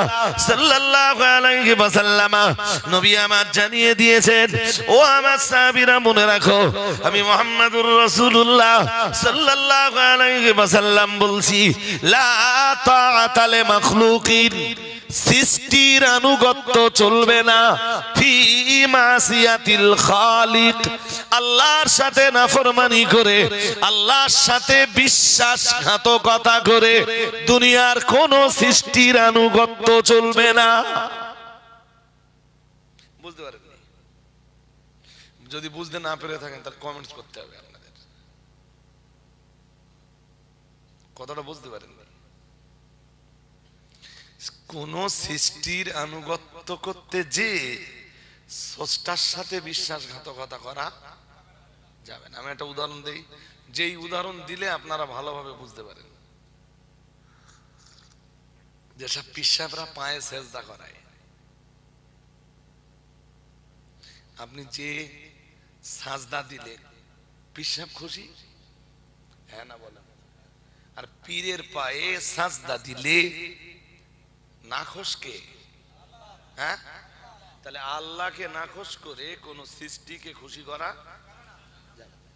সাল্লাল্লাহু আলাইহি ওয়াসাল্লাম নবী আমার জানিয়ে দিয়েছেন, ও আমার সাহাবীরা মনে রাখো, আমি মুহাম্মদুর রাসূলুল্লাহ সাল্লাল্লাহু আলাইহি ওয়াসাল্লাম বলছি, লা তাআতা লিমাখলুকিন, সৃষ্টির আনুগত্য চলবে না, ফি মাসিয়াতিল খালিক, আল্লাহর সাথে নাফরমানি করে, আল্লাহর সাথে বিশ্বাসঘাতকতা করে দুনিয়ার কোন সৃষ্টির আনুগত্য চলবে না। বুঝতে পারেননি? যদি বুঝতে না পেরে থাকেন তাহলে কমেন্টস করতে হবে আপনাদের। কথাটা বুঝতে পারেন? কোন সৃষ্টির আনুগত্য করতে যে স্রষ্টার সাথে বিশ্বাসঘাতকতা করা যাবে না। আমি একটা উদাহরণ দেই, যেই উদাহরণ দিলে আপনারা ভালোভাবে বুঝতে পারেন। যেসব পিসাবরা পায়ে সেজদা করায়, আপনি যে সাজদা দিলে পিসাব খুশি, হ্যাঁ না বলেন? আর পীরের পায়ে সাজদা দিলে নাখোশকে, হ্যাঁ? তাহলে আল্লাহকে নাখোশ করে কোন সৃষ্টিকে খুশি করা যাবে না।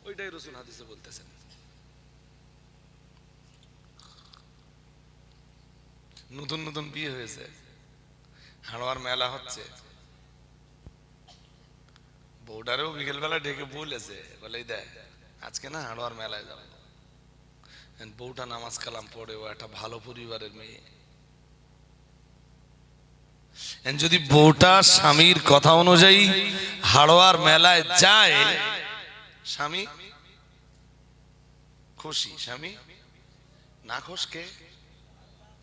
ওইটাই রাসূল হাদিসে বলতেছেন। নতুন নতুন বিয়ে হয়েছে, হাড়োয়ার মেলা হচ্ছে, বউটারেও বিকেল বেলা ডেকে বলেছে, বলে দেখ আজকে না হাড়োয়ার মেলায় যাবো। বউটা নামাজ কালাম পড়ে, ও একটা ভালো পরিবারের মেয়ে। যদি বউটা স্বামীর কথা অনুযায়ী হাড়োয়ার মেলায় যায়, স্বামী খুশি। স্বামী নাখোশ কে?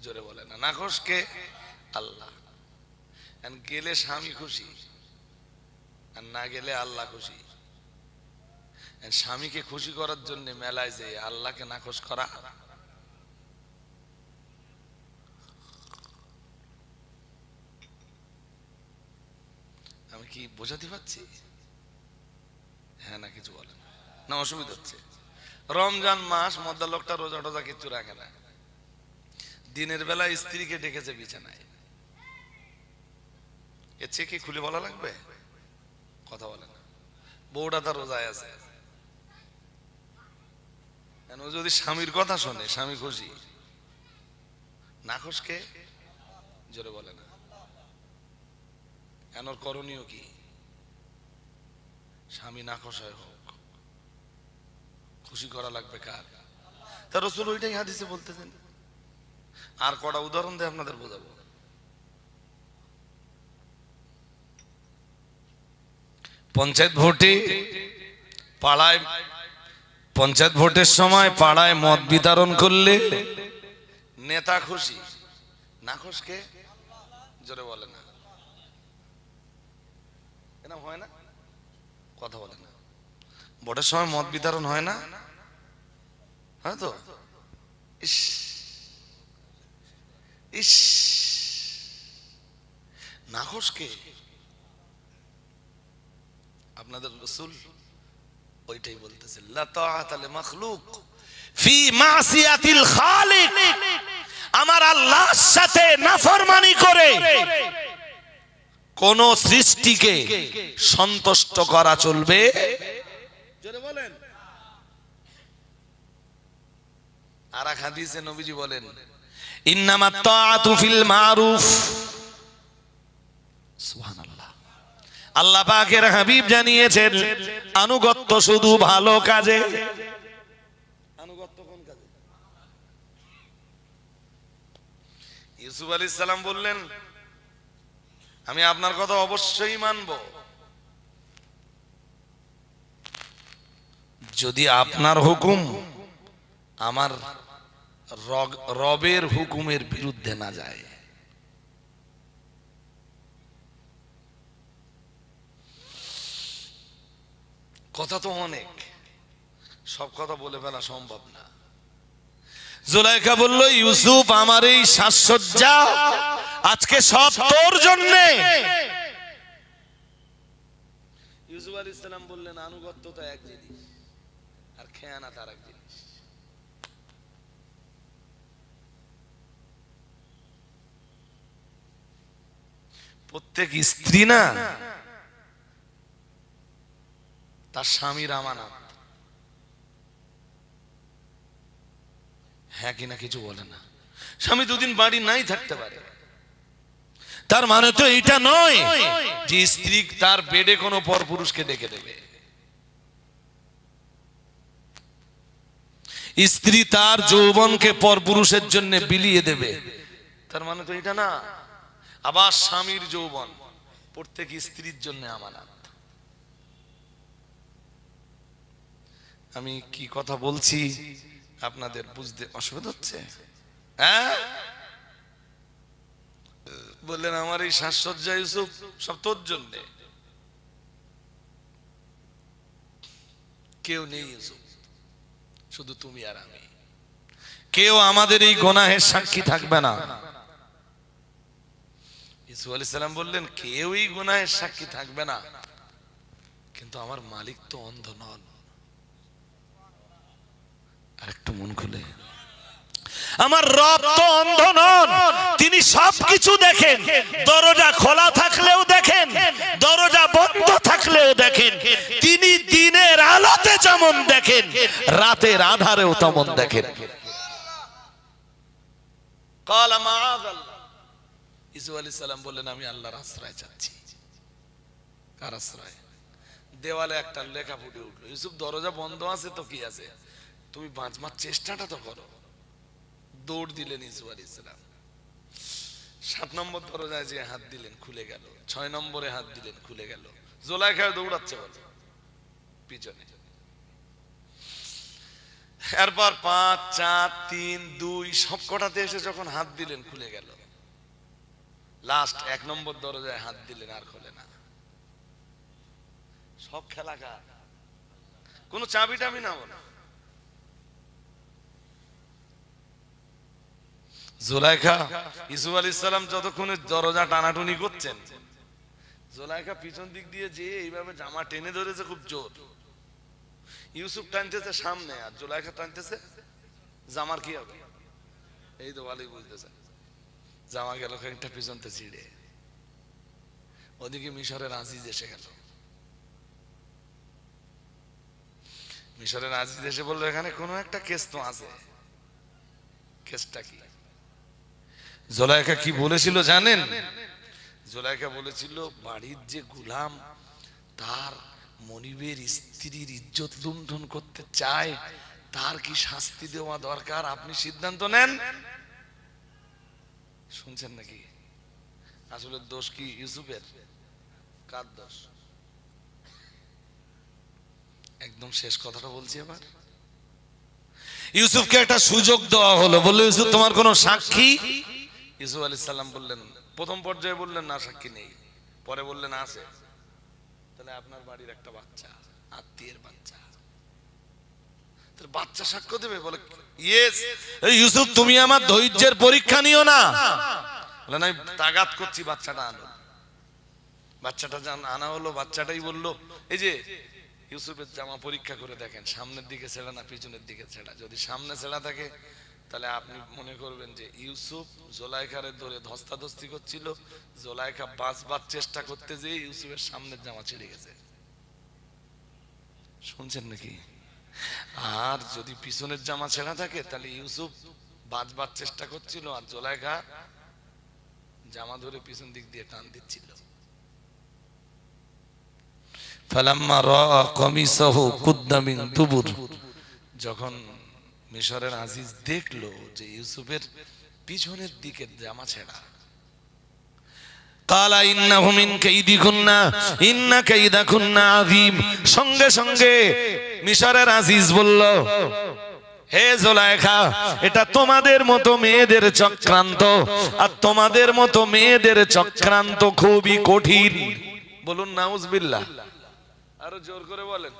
জোরে বলে না, নাখোশ কে? আল্লাহ। গেলে স্বামী খুশি, আর না গেলে আল্লাহ খুশি। স্বামীকে খুশি করার জন্য মেলায় যে আল্লাহকে নাখোশ করা, আমি কি বোঝাতে পারছি? হ্যাঁ না কিছু বলেন না, অসুবিধা হচ্ছে। রমজান মাস, মধ্যে লোকটা রোজা টোজা কিচ্ছু রাখে না, দিনের বেলা স্ত্রীকে ডেকেছে বিছানায়। এর চেয়ে কি খুলে বলা লাগবে? কথা বলে না। বউটা তার রোজায় আছে, ও যদি স্বামীর কথা শোনে স্বামী খুশি, নাখোশ কে? জোরে বলে না। এর করণীয় কি? স্বামী নাখোশ হয় হোক, খুশি করা লাগবে কার? তার রাসূল ওইটাই হাদিসে বলতেছেন। আর কটা উদাহরণ দিয়ে আপনাদের বোঝাবো। পঞ্চায়েত ভোটে পাড়ায়, পঞ্চায়েত ভোটের সময় পাড়ায় মদ বিতরণ করলে নেতা খুশি, নাখোশ কে? জোরে বলে না। এরকম হয় না? কথা বলে না। ভোটের সময় মদ বিতরণ হয় না? হ্যাঁ তো। ইস ইস, নাখোশ কে? আপনাদের রাসূল ওইটাই বলতেছেন, লা তাআতা লিমাখলুক ফি মাসিয়াতিল খালিক, আমার আল্লাহর সাথে নাফরমানি করে কোন সৃষ্টিকে সন্তুষ্ট করা চলবে। জোরে বলেন। আর এক হাদিসে নবীজি বলেন, ইন্নামাত তাআতু ফিল মারুফ, আল্লাহ পাকের হাবিব জানিয়েছেন আনুগত্য শুধু ভালো কাজে। আনুগত্য কোন কাজে? ইউসুফ আলাইহিস সালাম বললেন আমি আপনার কথা অবশ্যই মানব যদি আপনার হুকুম আমার রবের হুকুমের বিরুদ্ধে না যায়। কথা তো অনেক, সব কথা বলে ফেলা সম্ভব না। জুলাইখা বলল ইউসুফ আমার এই সাজসজ্জা আজকে সব তোর জন্য। ইউসুফ আলাইহিস সালাম বললেন আনুগত্য তো এক জিনিস আর খেয়ানত আরেক জিনিস। প্রত্যেক স্ত্রী না তার স্বামীর আমানত। হ্যাঁ কিনা কিছু বলে না। স্বামী দুদিন বাড়ি নাই থাকতে পারে, তার মানে তো এটা নয় যে স্ত্রী তার বেডে কোনো পরপুরুষকে ডেকে দেবে, স্ত্রী তার যৌবনকে পরপুরুষের জন্য বিলিয়ে দেবে, তার মানে তো এটা না। আবার স্বামীর যৌবন প্রত্যেক স্ত্রীর জন্য আমানত। আমি কি কথা বলছি আপনাদের বুঝতে অসুবিধা হচ্ছে? হ্যাঁ, বললেন আমার এই সাজসজ্জা ইউসুফ সব তোর জন্য। কেউ নেই ইউসুফ, শুধু তুমি আর আমি। কেউ আমাদের এই গুনাহের সাক্ষী থাকবে না। ইউসুফ আলাইহিস সালাম বললেন কেউই গুনাহের সাক্ষী থাকবে না, কিন্তু আমার মালিক তো অন্ধ নন। আর একটু মন খুলে, আমার রব তো অন্ধ নন, তিনি সবকিছু দেখেন। দরজা খোলা থাকলেও দেখেন, দরজা বন্ধ থাকলেও দেখেন। তিনি দিনের আলোতে যেমন দেখেন, রাতের আধারেও তেমন দেখেন। ক্বালা মাআযাল্লাহ, ইউসুফ আলাইহিস সালাম বললেন আমি আল্লাহর আশ্রয় চাচ্ছি। কার আশ্রয়? দেওয়ালে একটা লেখা ফুটে উঠলো, ইউসুফ দরজা বন্ধ আছে তো কি আছে, তুমি বাঁচবার চেষ্টাটা তো করো। দৌড় দিলেন ইউসুফ আলাইহিস সালাম। 7 নম্বর দরজায় যে হাত দিলেন খুলে গেল, 6 নম্বরে হাত দিলেন খুলে গেল। জুলাইখা দৌড়াচ্ছে বল পিছনে। এরপর 5 4 3 2 সব কটাতে এসে যখন হাত দিলেন খুলে গেল। লাস্ট 1 নম্বর দরজায় হাত দিলেন আর খোলে না। সব খেলা কার? কোন চাবি টাবি না বলে। জুলাইখা ইউসুফ আলাইহিস সালাম যতক্ষণে দরজা টানাটুনি করছেন, জুলাইখা পিছন দিক দিয়ে যে এইভাবে জামা টেনে ধরেছে খুব জোর। ইউসুফ টানতেছে সামনে আর জুলাইখা টানতেছে জামার কি হবে, এই তো ভালোই বুঝতেছে। জামা গেল খানিকটা পিছনতে ছিঁড়ে। ওদিকে মিশরের আজিজ এসে গেল। মিশরের আজিজ এসে বললো এখানে কোনো একটা কেস তো আছে। কেসটা কি? জুলাইখা কি বলেছিল জানেন? জুলাইখা বলেছিল বাড়ির যে গোলাম তার মনিবের স্ত্রীর ইজ্জত লুণ্ঠন করতে চায়, তার কি শাস্তি দেওয়া দরকার, আপনি সিদ্ধান্ত নেন। শুনছেন নাকি? আসলে দোষ কি ইউসুফের? কার দোষ? একদম শেষ কথাটা বলছি এবার। ইউসুফকে একটা সুযোগ দেওয়া হলো, বললো ইউসুফ তোমার কোনো সাক্ষী? ইউসুফ আলাইহিস সালাম বললেন, প্রথম পর্যায়ে বললেন না সাক্ষী নেই, পরে বললেন আছে। তাহলে আপনার বাড়ির একটা বাচ্চা, আত্মীয়ের বাচ্চা, বাচ্চা সাক্ষ্য দেবে? বলে ইয়েস। ইউসুফ তুমি আমার ধৈর্যের পরীক্ষা নিও না। বলে না, তাগাত করছি বাচ্চাটা আনো। বাচ্চাটা আনা হলো। বাচ্চাটাই বলল এই যে ইউসুফের জামা পরীক্ষা করে দেখেন সামনের দিকে ছেঁড়া না পিছনের দিকে ছেঁড়া। যদি সামনে ছেঁড়া থাকে তাহলে আপনি মনে করবেন যে ইউসুফ জুলাইখার ধরে ধস্তাধস্তি করছিল, জুলাইখা বাঁচবার চেষ্টা করতে যেয়ে ইউসুফের সামনের জামা ছিঁড়ে গেছে। শুনছেন নাকি? আর যদি পিছনের জামা ছেঁড়া থাকে তাহলে ইউসুফ বাঁচবার চেষ্টা করছিল আর জুলাইখা জামা ধরে পিছন দিক দিয়ে টান দিচ্ছিল। ফালাম্মা রাআ কামিসাহু কুদ্দা মিন দুবুর, যখন মিশরের আজিজ দেখলো যে ইউসুফের পিছনের দিকের জামা ছেঁড়া, কালা ইন্নাহু মিন কাইদিকুন্না ইন্না কাইদাকুন্না আযীম, সঙ্গে সঙ্গে মিশরের আজিজ বলল, হে জুলাইখা, এটা তোমাদের মতো মেয়েদের চক্রান্ত, আর তোমাদের মতো মেয়েদের চক্রান্ত খুবই কঠিন। বলুন নাউজুবিল্লাহ, আরো জোর করে বলেন।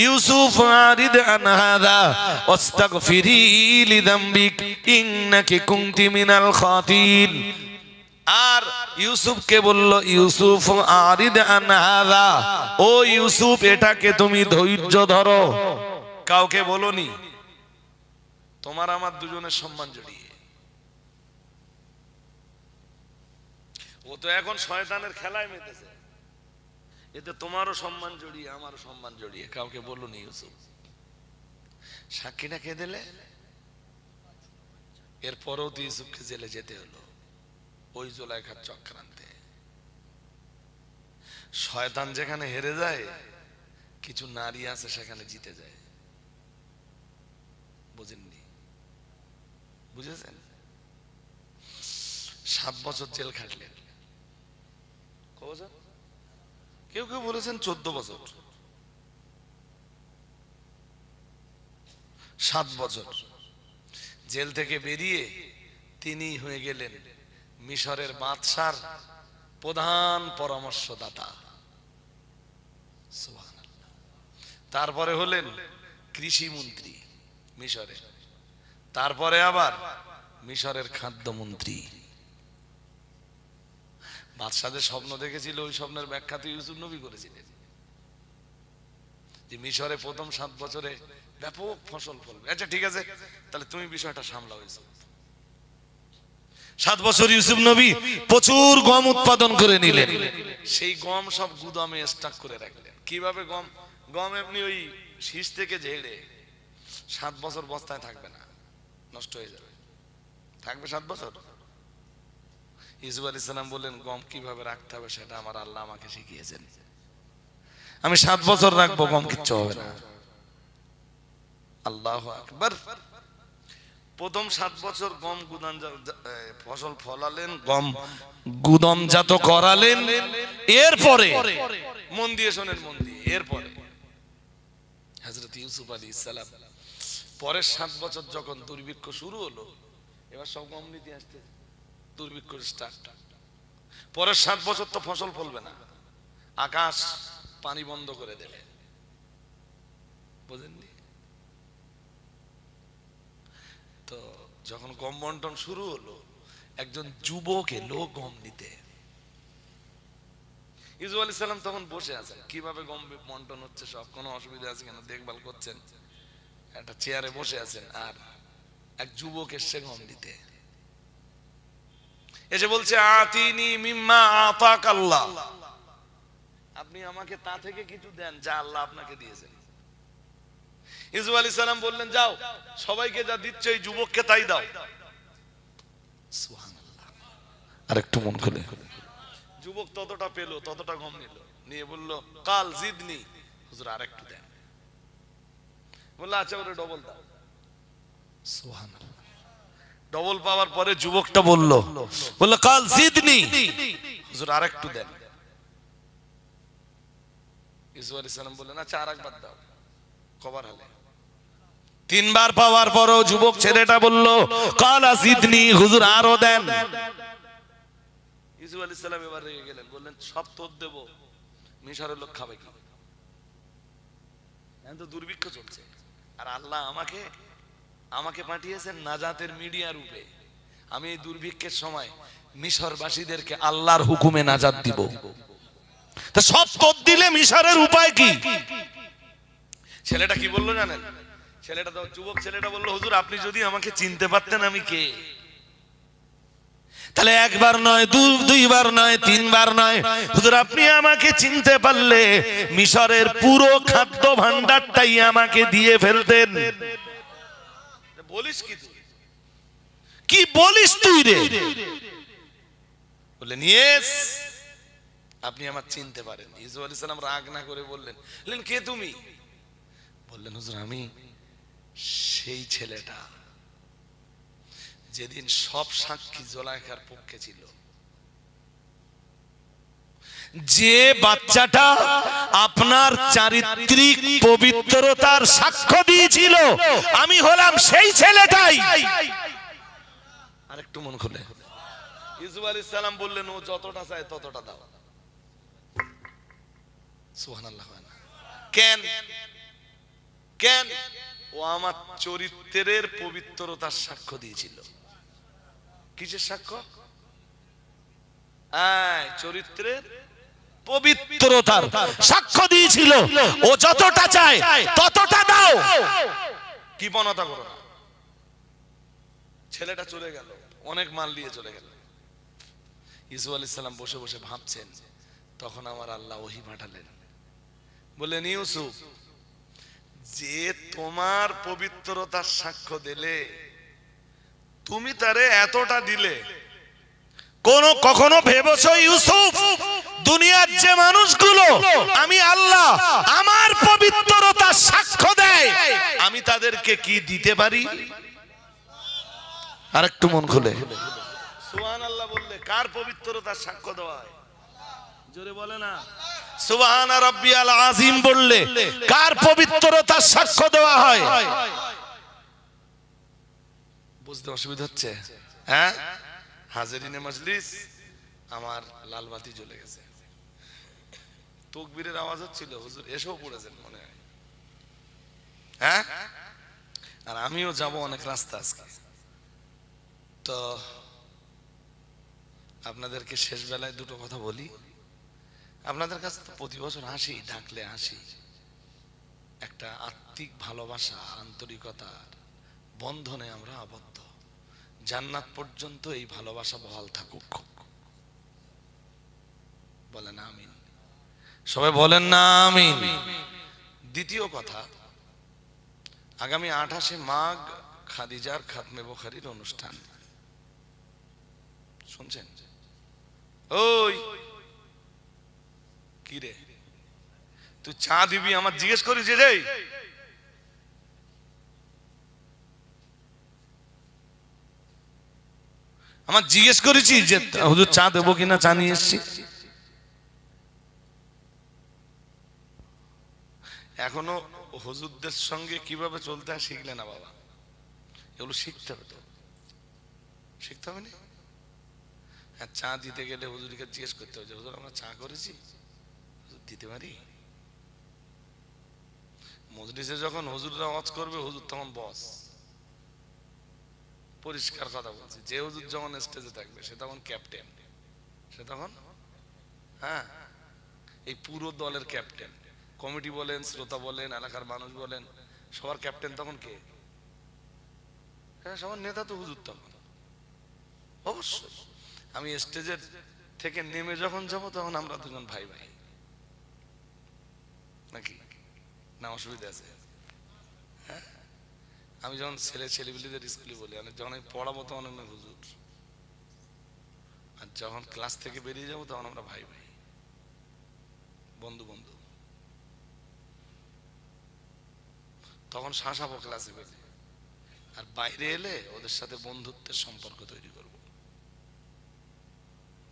ইউসুফ আরিদ আন হাযা ওয়াস্তাগফিরি লিযামবিক ইন্নাকি কুনতি মিনাল খাতিন। আর ইউসুফকে বলল, ইউসুফ আরিদ আন হাযা, ও ইউসুফ এটাকে তুমি ধৈর্য ধরো। কাউকে বলনি, তোমার আমার দুজনের সম্মান জড়িয়ে। ও তো এখন শয়তানের খেলায় মেতেছে, এতে তোমারও সম্মান জড়িয়ে আমারও সম্মান জড়িয়ে। কাউকে বলুন ইউসুফ। সাক্ষীটা কে দিলে? এরপরেও তো ইউসুফকে জেলে যেতে হলো ওই জুলাইখার চক্রান্তে। শয়তান যেখানে হেরে যায়, কিছু নারী আছে সেখানে জিতে যায়। বুঝেননি? বুঝেছেন? 7 বছর জেল খাটলেন। কেউ কেউ বলেছেন 14 বছর। 7 বছর জেল থেকে বেরিয়ে তিনি হয়ে গেলেন মিশরের বাদশার প্রধান পরামর্শদাতা। সুবহানাল্লাহ। তারপরে হলেন কৃষি মন্ত্রী মিশরে, তারপরে আবার মিশরের খাদ্যমন্ত্রী। বাদশাদের স্বপ্ন দেখেছিল, ওই স্বপ্নের ব্যাখ্যা তো ইউসুফ নবী করেছিলেন, যে মিশরে প্রথম 7 বছরে ব্যাপক ফসল ফলবে। আচ্ছা ঠিক আছে, তাহলে তুমি বিষয়টা সামলাও। 7 বছর ইউসুফ নবী প্রচুর গম উৎপাদন করে নিলেন। সেই গম সব গুদামে স্টক করে রাখলেন। কিভাবে? গম এমনি ওই শীষ থেকে ঝেড়ে 7 বছর বস্তায় থাকবে না, নষ্ট হয়ে যাবে। থাকবে 7 বছর। ইউসুফ আলাইহিস সালাম বললেন, গম কিভাবে রাখতে হবে সেটা আমার আল্লাহ আমাকে শিখিয়েছেন। আমি 7 বছর রাখবো, গম কিচ্ছু হবে না। আল্লাহু আকবার। প্রথম 7 বছর গম গুদাম ফসল ফলালেন, গম গুদামজাত করালেন। এরপরে মন দিয়ে শোনেন, মন দিয়ে, এরপরে হযরত ইউসুফ আলাইহিস সালাম পরের 7 বছর যখন দুর্ভিক্ষ শুরু হলো, এবার সব গম নিতে আসতে দুর্ভিক্ষ স্টার্ট। পরের 7 বছর তো ফসল ফলবে না, আকাশ পানি বন্ধ করে দেবে। বুঝেননি? তো যখন গম বন্টন শুরু হলো, একজন যুবক এলো গম নিতে। ইউসুফ আলাইহিস সালাম তখন বসে আছেন, কিভাবে গম বন্টন হচ্ছে সব, কোনো অসুবিধা আছে কিনা দেখভাল করছেন। একটা চেয়ারে বসে আছেন, আর এক যুবক এসছে গম দিতে। এসে বলছে, আতিনি মিম্মা আতাক আল্লাহ, আপনি আমাকে তা থেকে কিছু দেন যা আল্লাহ আপনাকে দিয়েছেন। ইউসুফ আলাইহিস সালাম বললেন, যাও সবাইকে যা দিচ্ছ এই যুবককে তাই দাও। সুবহানাল্লাহ। আরেকটু মন খুলে। যুবক ততটা পেল, ততটা গম নিল, নিয়ে বলল, কাল জিদনি, হুজুর আরেকটু দেন। বলল, আচ্ছা ওরে ডবল দাও। সুবহানাল্লাহ। ডবল পাওয়ার পরে যুবকটা বলল, কাল জিদনি, হুজুর আরেকটু দেন। ইউসুফ আলাইহিস সালাম বললেন, আচ্ছা আরেকবার দাও। কবার হলে? 3 বার পাওয়ার পরও যুবক ছেলেটা বলল, কাল জিদনি, হুজুর আরো দেন। ইউসুফ আলাইহিস সালাম এবার রেগে গেলেন, বললেন, সব তোর দেব, মিশরের লোক খাবে কি? এখন তো দুর্ভিক্ষ চলছে, আর আল্লাহ আমাকে পাঠিয়েছেন নাজাতের মিডিয়া রূপে। আমি এই দুর্ভিক্ষের সময় মিশরবাসীদেরকে আল্লাহর হুকুমে নাজাত দিব। তা সব তোর দিলে মিশরের উপায় কি? ছেলেটা কি বললো জানেন? যুবক ছেলেটা বললো, হুজুর আপনি যদি আমাকে চিনতে পারতেন আমি কে, তাহলে একবার নয়, দুইবার নয়, 3 বার নয়, হুজুর আপনি আমাকে চিনতে পারলে মিশরের পুরো খাদ্য ভান্ডারটাই আমাকে দিয়ে ফেলতেন। বলিস কি তুই? কি বলিস তুই রে? বললেন, ইয়েস, আপনি আমার চিনতে পারেন। ইউসুফ আলাইহিস সালাম রাগ না করে বললেন, কে তুমি? বললেন, হুজুর আমি সেই ছেলেটা যেদিন সব সাক্ষী জুলাইখার পক্ষে ছিল, যে বাচ্চাটা আপনার চারিত্রিক পবিত্রতার সাক্ষ্য দিয়েছিল, আমি হলাম সেই ছেলেটাই। আরেকটু মন খুলে। ইউসুফ আলাইহিস সালাম বললেন, ও যতটা চায় ততটা দাও। সুবহানাল্লাহ। কেন? কেন? ও আমার চরিত্রের পবিত্রতার সাক্ষ্য দিয়েছিল। কিসের সাক্ষ্য? চরিত্রের পবিত্রতার সাক্ষ্য দিয়েছিল। ও যতটা চায় ততটা দাও, কৃপণতা করো না। ছেলেটা চলে গেল, অনেক মাল নিয়ে চলে গেল। ইউসুফ আলাইহিস সালাম বসে বসে ভাবছেন, তখন আমার আল্লাহ ওহী পাঠালেন, বললেন, ইউসুফ, যে তোমার পবিত্রতার সাক্ষ্য দিলে, তুমি তারে এতটা দিলে, কখনো ভেবেছো ইউসুফ দুনিয়ার যে মানুষগুলো আমি আল্লাহ আমার পবিত্রতার সাক্ষ্য দেয়, আমি তাদেরকে কি দিতে পারি? আরেকটু মন খুলে সুবহানাল্লাহ বললে কার পবিত্রতার সাক্ষ্য দেওয়া হয়? জোরে বলে না। সুবহান রাব্বিয়াল আযীম বললে কার পবিত্রতার সাক্ষ্য দেওয়া হয়? বুঝতে অসুবিধা হচ্ছে? হ্যাঁ, হাজিরিনে মজলিস, আমার লাল বাতি জ্বলে গেছে, তাকবীরের আওয়াজ হচ্ছিল, হুজুর এসেও পড়েছেন মনে হয়। হ্যাঁ, আর আমিও যাব অনেক রাস্তা আজকে। তো আপনাদেরকে শেষ বেলায় দুটো কথা বলি। আপনাদের কাছে তো প্রতি বছর হাসি, ডাকলে হাসি, একটা আত্মিক ভালোবাসা, আন্তরিকতার বন্ধনে আমরা আবদ্ধ। জান্নাত পর্যন্ত এই ভালোবাসা বহাল থাকুক। বলেন আমিন। সবাই বলেন না আমিন। দ্বিতীয় কথা, আগামী 28শে মাঘ খাদিজার খাতমে বুখারীর অনুষ্ঠান শুনছেন? ওই কি রে, তুই চা দিবি আমার জিজ্ঞেস করিস রে? আমার জিজ্ঞেস করেছি যে হুজুর চা দেবো কিনা, চা নিয়ে এসছি। এখনো হুজুরদের সঙ্গে কিভাবে চলতে হয় শিখলে না বাবা, এগুলো শিখতে হবে। তো শিখতে হবে না? হ্যাঁ, চা দিতে গেলে হুজুরকে জিজ্ঞেস করতে হবে, হুজুর আমরা চা করেছি, হুজুর দিতে পারি? মজলিসে যখন হুজুররা ওয়াজ করবে, হুজুর তখন বস। পরিষ্কার কথা বলছি, যে হুজুর যখন স্টেজে থাকবে সে তখন ক্যাপ্টেন, সে তখন হ্যাঁ এই পুরো দলের ক্যাপ্টেন। কমিটি বলেন, শ্রোতা বলেন, এলাকার মানুষ বলেন, সবার ক্যাপ্টেন তখন কে? হ্যাঁ, সবার নেতা তো হুজুর তখন। অবশ্যই আমি স্টেজের থেকে নেমে যখন যাব তখন আমরা দুজন ভাই ভাই, নাকি না? অসুবিধা আছে? হ্যাঁ, আমি যখন ছেলেপিলেদের স্কুলে বলি, যখন আমি পড়াবো তখন আমি হুজুর, আর যখন ক্লাস থেকে বেরিয়ে যাবো তখন আমরা ভাই ভাই, বন্ধু বন্ধু। তখন শাসাবো ক্লাসে বেরিয়ে, আর বাইরে এলে ওদের সাথে বন্ধুত্বের সম্পর্ক তৈরি করব।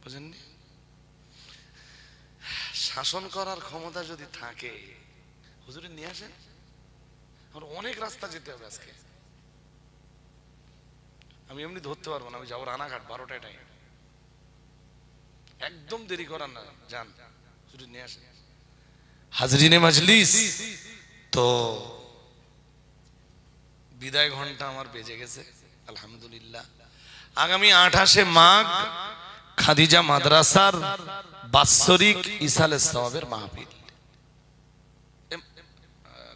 বুঝেননি? শাসন করার ক্ষমতা যদি থাকে হুজুরে নিয়ে আসেন। আমার অনেক রাস্তা যেতে হবে আজকে, আমি এমনি ধরতে পারবো না। আমি যাবো রানাঘাট 12টায় টাইম, একদম দেরি করার না, যান হুজুরে নিয়ে আসেন। হাজরিনে মজলিস, তো বিদায় ঘন্টা আমার বেজে গেছে আলহামদুলিল্লাহ। আগামী 28শে মাঘ খাদিজা মাদ্রাসার বাৎসরিক ইসালে সওয়াবের মাহফিল,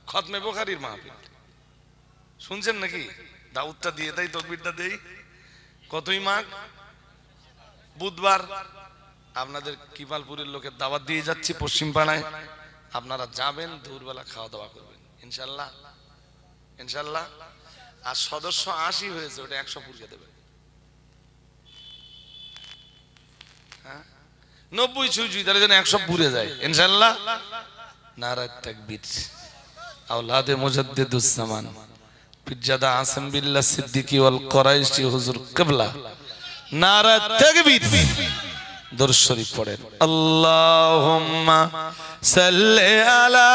খতমে বুখারীর মাহফিল শুনছেন নাকি? দাউদটা দিয়ে দেই, তাকবীরটা দেই। কতই মাঘ? বুধবার। আপনাদের কিপালপুরের লোকের দাওয়াত দিয়ে যাচ্ছি পশ্চিম পাড়ায়, আপনারা যাবেন, দুপুরবেলা খাওয়া দাওয়া করবেন ইনশাল্লাহ, ইনশাল্লাহ। আর সদস্য 80 হয়েছে, ওটা 100 পুরকে দেবে। হ্যাঁ, 90 ছুঁই তাহলে যেন 100 পুরে যায় ইনশাআল্লাহ। নারা তাকবীর। আওলাদে মুজাদ্দিদুস জামান পিরজাদা আসিম বিল্লাহ সিদ্দিকী ওয়াল কুরাইশি হুজুর কিবলা, নারা তাকবীর। দরুদ শরীফ পড়েন। আল্লাহুম্মা সাল্লি আলা